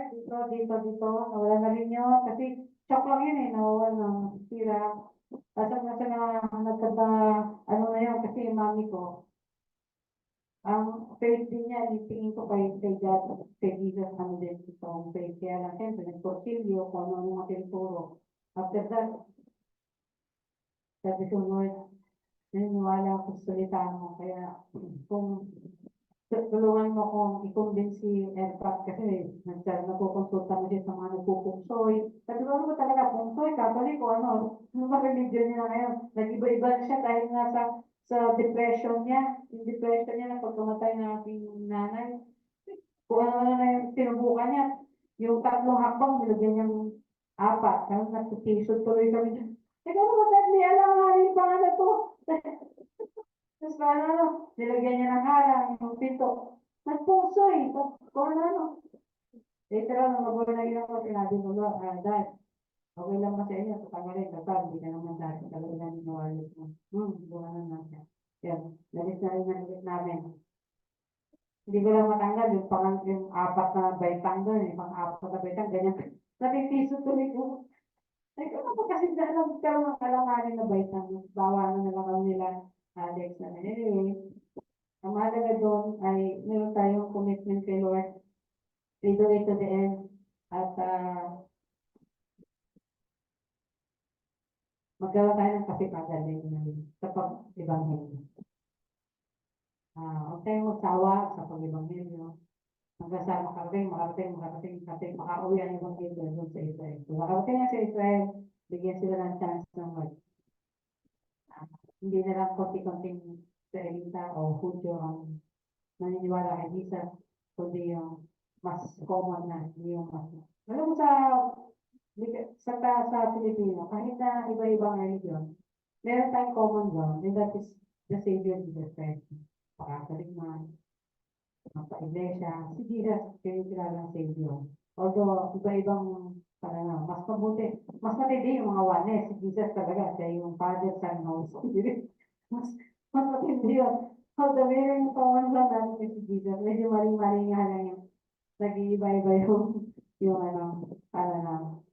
dito, nawala na rin yun, kasi shock lang yun nawala ng sira. Tapos ano na yun, kasi yung mami ko, ang faith din niya, tingin ko kay God, kay Jesus, ano din itong faith. Kaya lang, siyempre, nagporsilyo, kung ano mga tinuturo. After that, sabi ko, Lord, naniniwala ako sa salita mo. Kaya, kung tulungan mo akong i-convince si Erpat kasi nagkukonsulta mo siya sa mga nagpupungsoy. Sabi ko, ano ba talaga, pungsoy, Catholic o ano ba religion niya na ngayon? Nag-iba-iba na siya dahil nga sa depression niya. Yung depression niya na pagkamatay ng aking nanay. Kung ano na yung sinubukan niya. Yung 3 hakbang, nilagyan niyang 4. Kaya nagsitisod tuloy kami dyan. Teka ano ba, Dad, may alanganin pa nga na to. Tapos parang nilagyan niya ng harang, yung pinto. Nagpusoy. Kung ano. Later on, mabuhay na yun ako, sinabi ko, Dad, okay lang ba sa inyo? Tatanggalin, hindi ka naman dati talaga naniniwala mo. Buwan na natin. Yan, nalis na rin namin. Hindi ko lang matanggal yung 4 na baitang doon, yung 4 na baitang, ganyan. Nabitiso tuloy ko. Ay, kung ako kasi dahil karoon ng kalanganin na baitang, bawalan na lang nila, Alex na anyway. Ang mahalaga doon ay meron tayong commitment kay Lord. We do it to the end. At magkaroon tayo ng kasipagan din sa pag-ibanghelyo. Huwag tayong magsawa sa pag-ibanghelyo. Hanggang sa makarating, makauwi ang ibanghelyo doon sa Israel. Kung makarating na sa Israel, bigyan sila ng chance ng hindi na lang konti-konting Israelita o Hudyo ang naniniwala kay Jesus, kundi yung mas common na, yung mas. Alam mo sa Pilipino, kahit na iba-ibang religion, meron tayong common ground, and that is the Savior Jesus Christ. Pakakalig man, magpa-iglesia, si Jesus, kinikilala ng Savior. Although, iba-ibang pananaw, mas matindi yung mga oneness, si Jesus talaga, siya yung Father, Son, Holy Spirit. Mas matindi yun. Although, meron yung common ground natin si Jesus, medyo maling-maling nga lang yung nag-iiba-iba yung pananaw.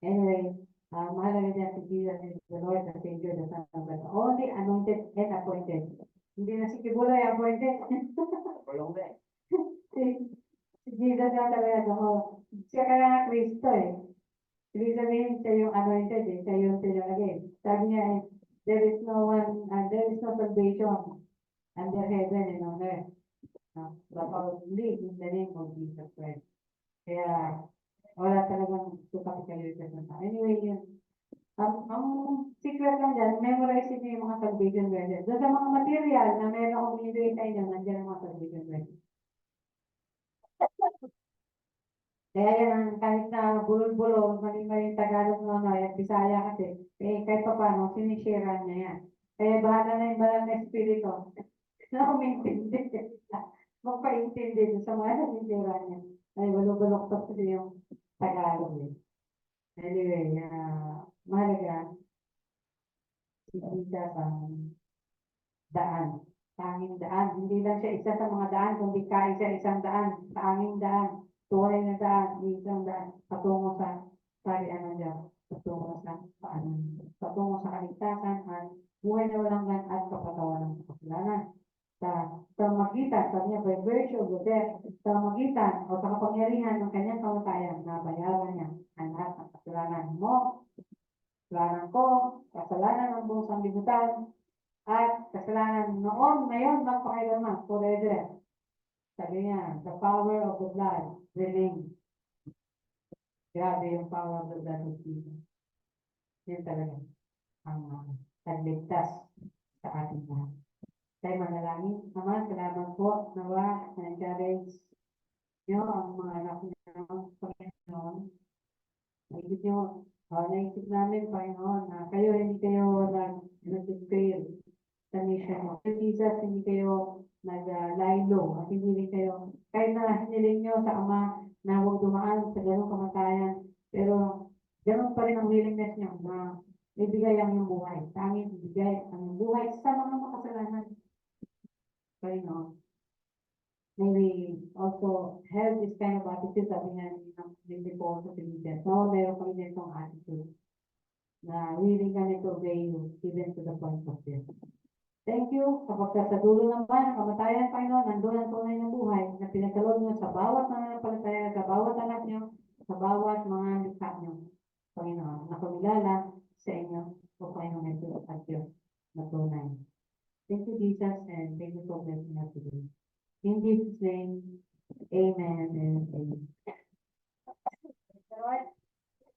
Anyway, mahalaga dyan si Jesus is the Lord, the Savior, the Son of God. Only anointed and appointed. Hindi na si Kibuloy appointed. Kulong ba? Si Jesus lang talaga ako. Siya ka nga Kristo eh. Ibig sabihin, siya yung anointed eh. Siya yung tinalagay. Sabi niya eh, there is no salvation under heaven and on earth. But only in the name of Jesus Christ. Kaya, wala talagang superficialities na tao. Anyway, yun. Ang secret lang dyan, memorize niyo yung mga salvation verses. Doon sa mga material na meron akong binibigay sa inyo, nandiyan ang mga salvation verses. Kaya yan, kahit na bulol-bulol, mali-mali Tagalog yan, Bisaya kasi, kahit pa paano, sinisharean niya yan. Kaya bahala na yung banal na espiritu na umintindi. Magpaintindi sa mga sinisharean niya. Ay, bulol-bulok to kasi yung Tagalog eh. Anyway, mahalaga, si Jesus ang daan. Tanging daan. Hindi lang siya isa sa mga daan, kundi kaisa-isang daan. Tanging daan. Tunay na daan. Isang daan. Patungo sa sarian ng Diyos. Patungo sa paanan. Patungo sa kaligtasan at buhay na walang gan at kapatawaran ng kasalanan. Sa magitan, sabi niya, by virtue of the death, sa magitan o sa kapangyarihan ng kanyang kamatayan, nabayaran niya ang lahat ng kasalanan mo, kasalanan ko, kasalanan ng buong sanglibutan, at kasalanan noon, ngayon, magpakailanman, forever. Sabi niya, the power of the blood remains. Grabe yung power of the blood of Jesus. Yun talaga ang tagligtas sa ating lahat. Tayo manalangin. Ama, salamat po. Nawa, na-encourage nyo ang mga anak nyo, Panginoon. Naisip nyo, naisip namin, Panginoon, na hindi kayo nag-despair sa mission mo. Jesus, hindi kayo nag-lie low at hindi rin kayo, kahit na hiniling nyo sa Ama na huwag dumaan sa ganong kamatayan, pero ganun pa rin ang willingness nyo na ibigay ang iyong buhay. Tanging ibigay ang iyong buhay sa mga makasalanan. Panginoon. May we also have this kind of attitude, sabi nga ni Paul sa Philippians. No, meron kami din itong attitude na willing kami to obey you even to the point of death. Thank you, kapag sa dulo naman, kamatayan, Panginoon, nandun ang tunay ng buhay na pinagkaloob niyo sa bawat nananampalataya, sa bawat anak niyo, sa bawat mga likha niyo, Panginoon, na kumilala sa inyo, o Panginoon, ito at Diyos na tunay. Thank you, Jesus, and thank you for blessing us today. In Jesus' name, amen and amen.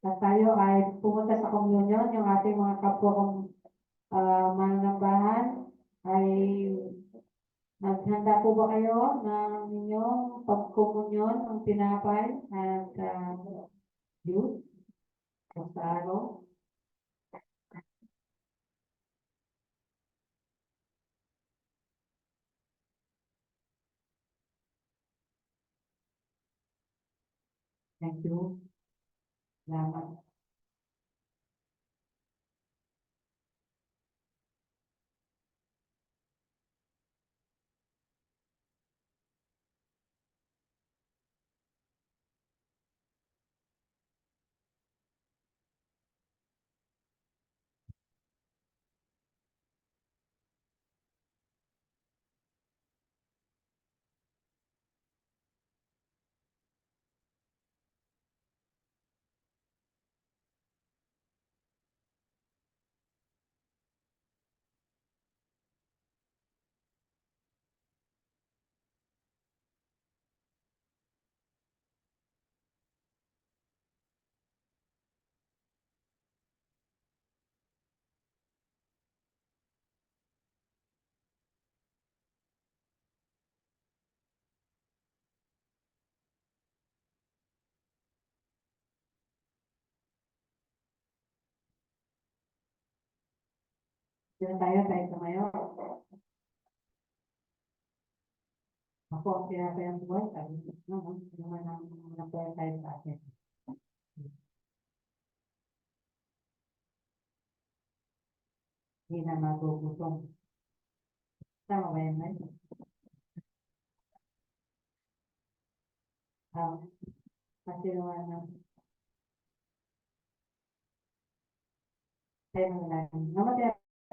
At tayo ay pumunta sa communion, yung ating mga kapwa kong mananambahan ay naghanda po ba kayo ng inyong pagkomunyon, ang tinapay at juice, rosaro? Thank you. Salamat. Sino tayo tumayo? Ako ang tinapay ang buhay, sabi ko, no, naman ang nabuhay tayo sa akin. Hindi na magugutom. Tama ba yan, Mike? Kasi naman, tayo mga natin. Naman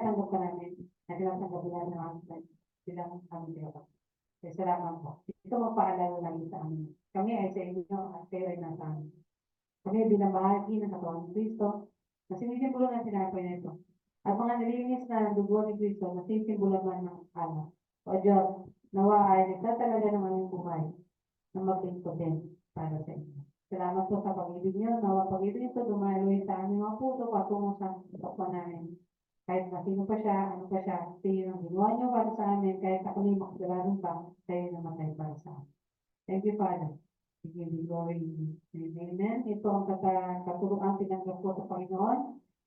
tinatanggap ka namin, na tinatanggap nila ng amin bilang kami dito. Kaya salamat po. Ito mapaalala lang sa amin. Kami ay sa inyo at kayo ay nasa amin. Kami bilang bahagi ng katawan ng Kristo, na sinisimbolo ng tinapay na ito. At mga nalinis na dugo ni Kristo, na sinisimbolo man ng anak. O Diyos, nawa ay nagtatalaga naman yung buhay na maglingkod din para sa inyo. Salamat po sa pag-ibig niyo, nawa pag-ibig ito dumaloy sa aming mga puso patungo sa kapwa namin. Kahit na sino pa siya, ano pa siya, sa iyo ang ginawa niyo para sa amin, kahit ako may makasalanan pa, kayo namatay para sa amin. Thank you, Father. We give you glory. Amen. Ito ang katuruan tinanggap ko sa Panginoon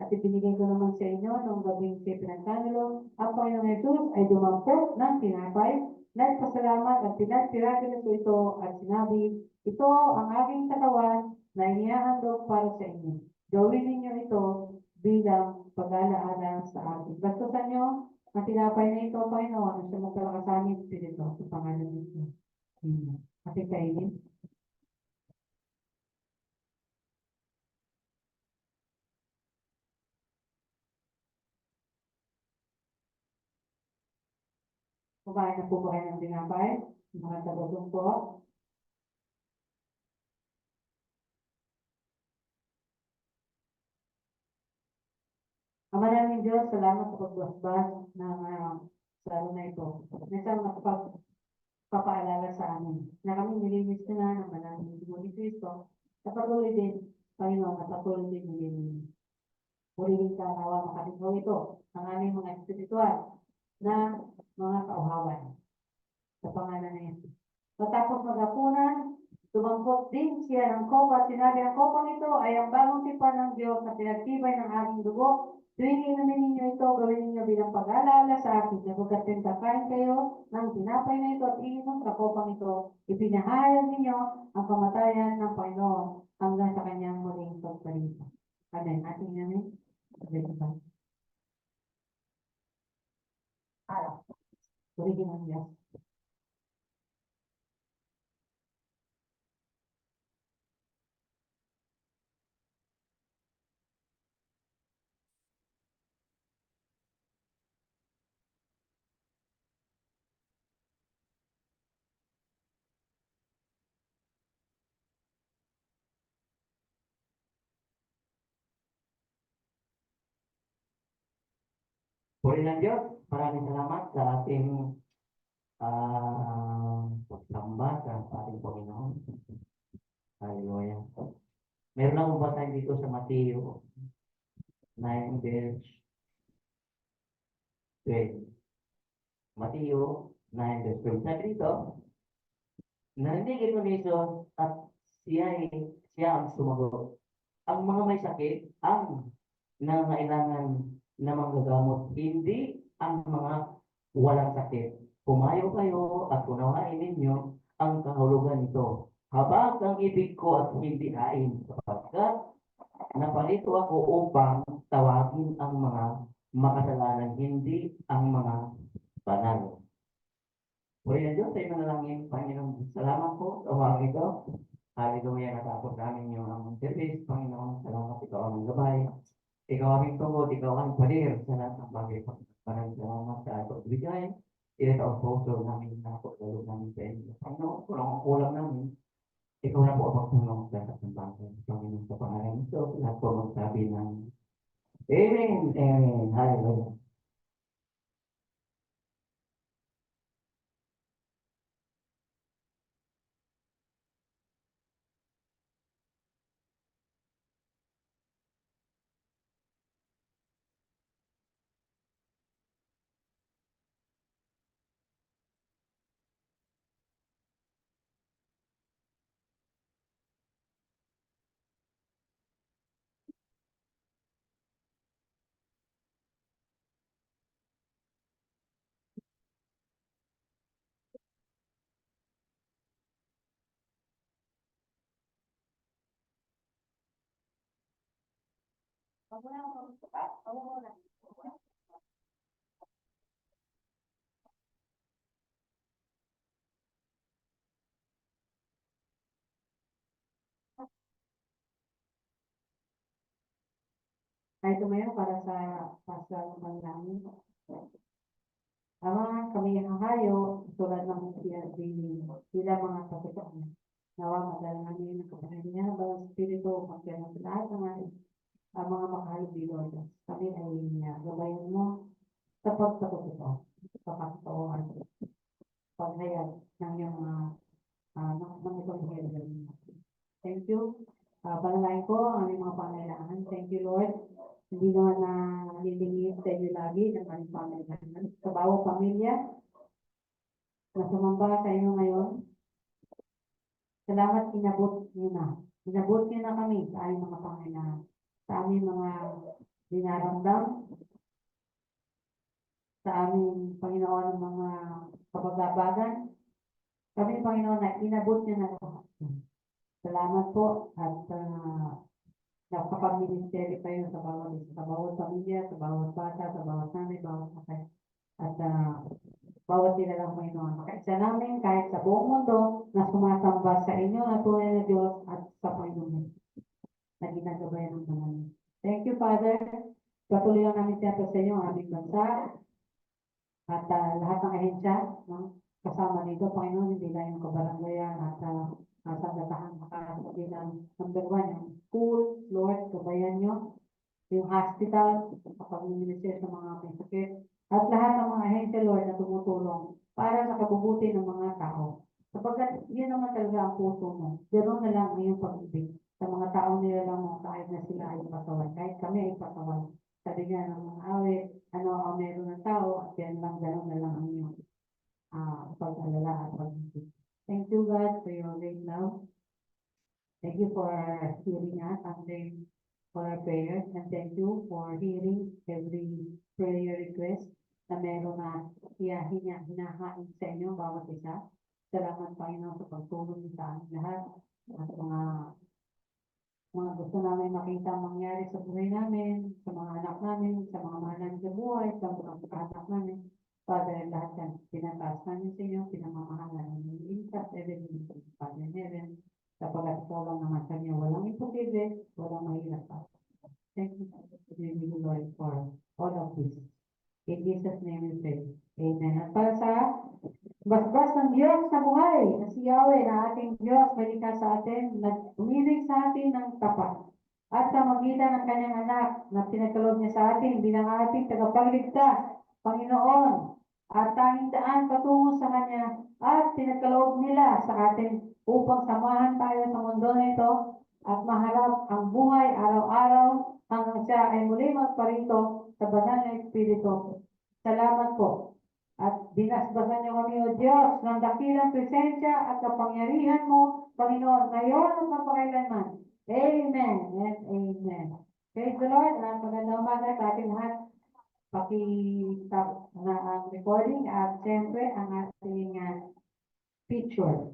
at ibinigay ko naman sa inyo noong gabing si Pinagkanulo. Ang Panginoong Jesus ay dumampot ng tinapay, nagpasalamat at pinagpiragan ko ito at sinabi, ito ang aking katawan na inihahandog para sa inyo. Gawin ninyo ito bilang pag-alaala sa akin. Basta sa inyo, ang tinapay na ito, Panginoon, ang sumagpala sa amin, Espiritu, sa pangalan nito. Amen. Ating kainin. Kumain na po ba kayo ng tinapay? Mga tagatong po. Ama namin Diyos, salamat sa pagbasbas ng salo na ito. Nasang nakapagpapaalala sa amin na kami nilinis na ng maraming dugo ni Kristo na patuloy din, Panginoon, na patuloy din nilinis. Purihin ka nawa makatinaw ito ang aming mga espiritual na mga kauhawan sa pangalan na ito. Matapos maghapunan, tumampok din siya ng kopa. Sinabi ang kopang ito ay ang bagong tipan ng Diyos na pinagtibay ng aking dugo. Tuwing inumin ninyo ito, gawin ninyo bilang pag-alala sa akin. Napagkat kakain kayo ng tinapay na ito at iinom sa kopang ito. Ipinahayag ninyo ang kamatayan ng Panginoon hanggang sa kanyang muling pagsalita. Amen. Ating namin. Amen. Purihin ang Diyos. Puri ng Diyos, maraming salamat sa ating pagsamba sa ating Panginoon. Hallelujah. Meron akong basahin dito sa Mateo 9 verse 12. Mateo 9 verse 12. Sabi dito, narinig ito ni Jesus at siya ang sumagot. Ang mga may sakit ang nangangailangan na manggagamot, hindi ang mga walang sakit. Pumayo kayo at unawain ninyo ang kahulugan nito. Habang ang ibig ko at hindi hain, sapagkat napalito ako upang tawagin ang mga makasalanan, hindi ang mga banal. Puri ng Diyos, tayo manalangin, Panginoon. Salamat po sa umaga ito. Hallelujah, natapos namin yung service. Panginoon, salamat, ikaw ang gabay. Ikaw aming tungkol, ikaw ang palir sa lahat ng bagay. Maraming salamat sa ito. Bigay, ito ang puso namin na po, lalo namin sa inyo. Panginoon, kung ang kulang namin, ikaw na po ang magtulong sa lahat ng bagay. Panginoon, sa pangalan ito, lahat po magsabi ng Amen, Amen, Hallelujah. Ay tumayo para sa pasal ng langit. Ama, kami ang hayo, tulad ng sinabi sila mga pagkakataon. Nawa madala namin ng kapatid niya, balang spirito, pagkaya sa lahat ng ang mga makahalubig, Lord. Kami ay gabayan mo sa pagtakot ito, sa pagkakataon, paghayag ng iyong ng itong heritage. Thank you. Panalangin ko ang aming mga pangailangan. Thank you, Lord. Hindi naman na nililingit sa inyo lagi ng aming pangailangan. Sa bawat pamilya na sumamba sa inyo ngayon, salamat inabot niyo na. Inabot niyo na kami sa aming mga pangailangan. Sa aming mga dinaramdam, sa aming Panginoon ng mga kapaglabagan. Kami, Panginoon, na inabot niyo na lahat. Salamat po at nakapag-ministeri kayo sa bawat pamilya, sa bawat bata, sa bawat nanay, bawat kakay. At bawat sila lang, Panginoon. Makaisa namin kahit sa buong mundo na sumasamba sa inyo na tunay na Diyos at sa Panginoon na ginagabayan ng mga. Thank you, Father. Patuloy lang namin tiyata sa inyo ang aming bansa at lahat ng ahensya, no? Kasama nito, Panginoon, hindi lang yung kabaranggayan at sa datahan makakasabi ng number 1, yung school, Lord, kabayan nyo, yung hospital, kapag-minister sa mga may sakit, at lahat ng mga ahensya, Lord, na tumutulong para sa kabubuti ng mga tao. Sapagkat yun naman talaga ang puso mo. Ganoon na lang ang iyong pag-ibig sa mga tao nila lang mo kahit na sila ay pasaway. Kahit kami ay pasaway. Sabi nga ng mga awit, ano ang meron ng tao, at yan lang, ganoon na lang ang iyong pag-alala at pag-ibig. Thank you, God, for your great love. Thank you for hearing us and then for our prayers. And thank you for hearing every prayer request na meron na hinahain sa inyo bawat isa. Salamat, Panginoon, sa pagtulong sa amin lahat at mga gusto namin makita mangyari sa buhay namin, sa mga anak namin, sa mga mahal namin sa buhay, sa mga anak namin. Father, lahat yan, pinataas namin sa inyo, pinamamahalan namin. Intas, everything, Father in heaven, sapagat ikaw lang naman sa inyo, walang imposible, walang mahirap pa. Thank you, Lord, for all of this. In Jesus' name we pray. Amen. At para sa basbas ng Diyos sa buhay, na si Yahweh, na ating Diyos, malika sa atin, nag-umilig sa atin ng tapat. At sa magitan ng kanyang anak, na pinagkaloob niya sa atin, bilang ating tagapagligtas, Panginoon, at tanging daan patungo sa Kanya, at pinagkaloob nila sa atin upang samahan tayo sa mundo na ito at maharap ang buhay araw-araw hanggang siya ay muli magparito sa banal na Espiritu. Salamat po. At binasbasan niyo kami, O Diyos, ng dakilang presensya at kapangyarihan mo, Panginoon, ngayon at magpakailanman. Amen and amen. Praise the Lord. At magandang umaga sa ating lahat. Paki-stop na ang recording at siyempre ang ating picture.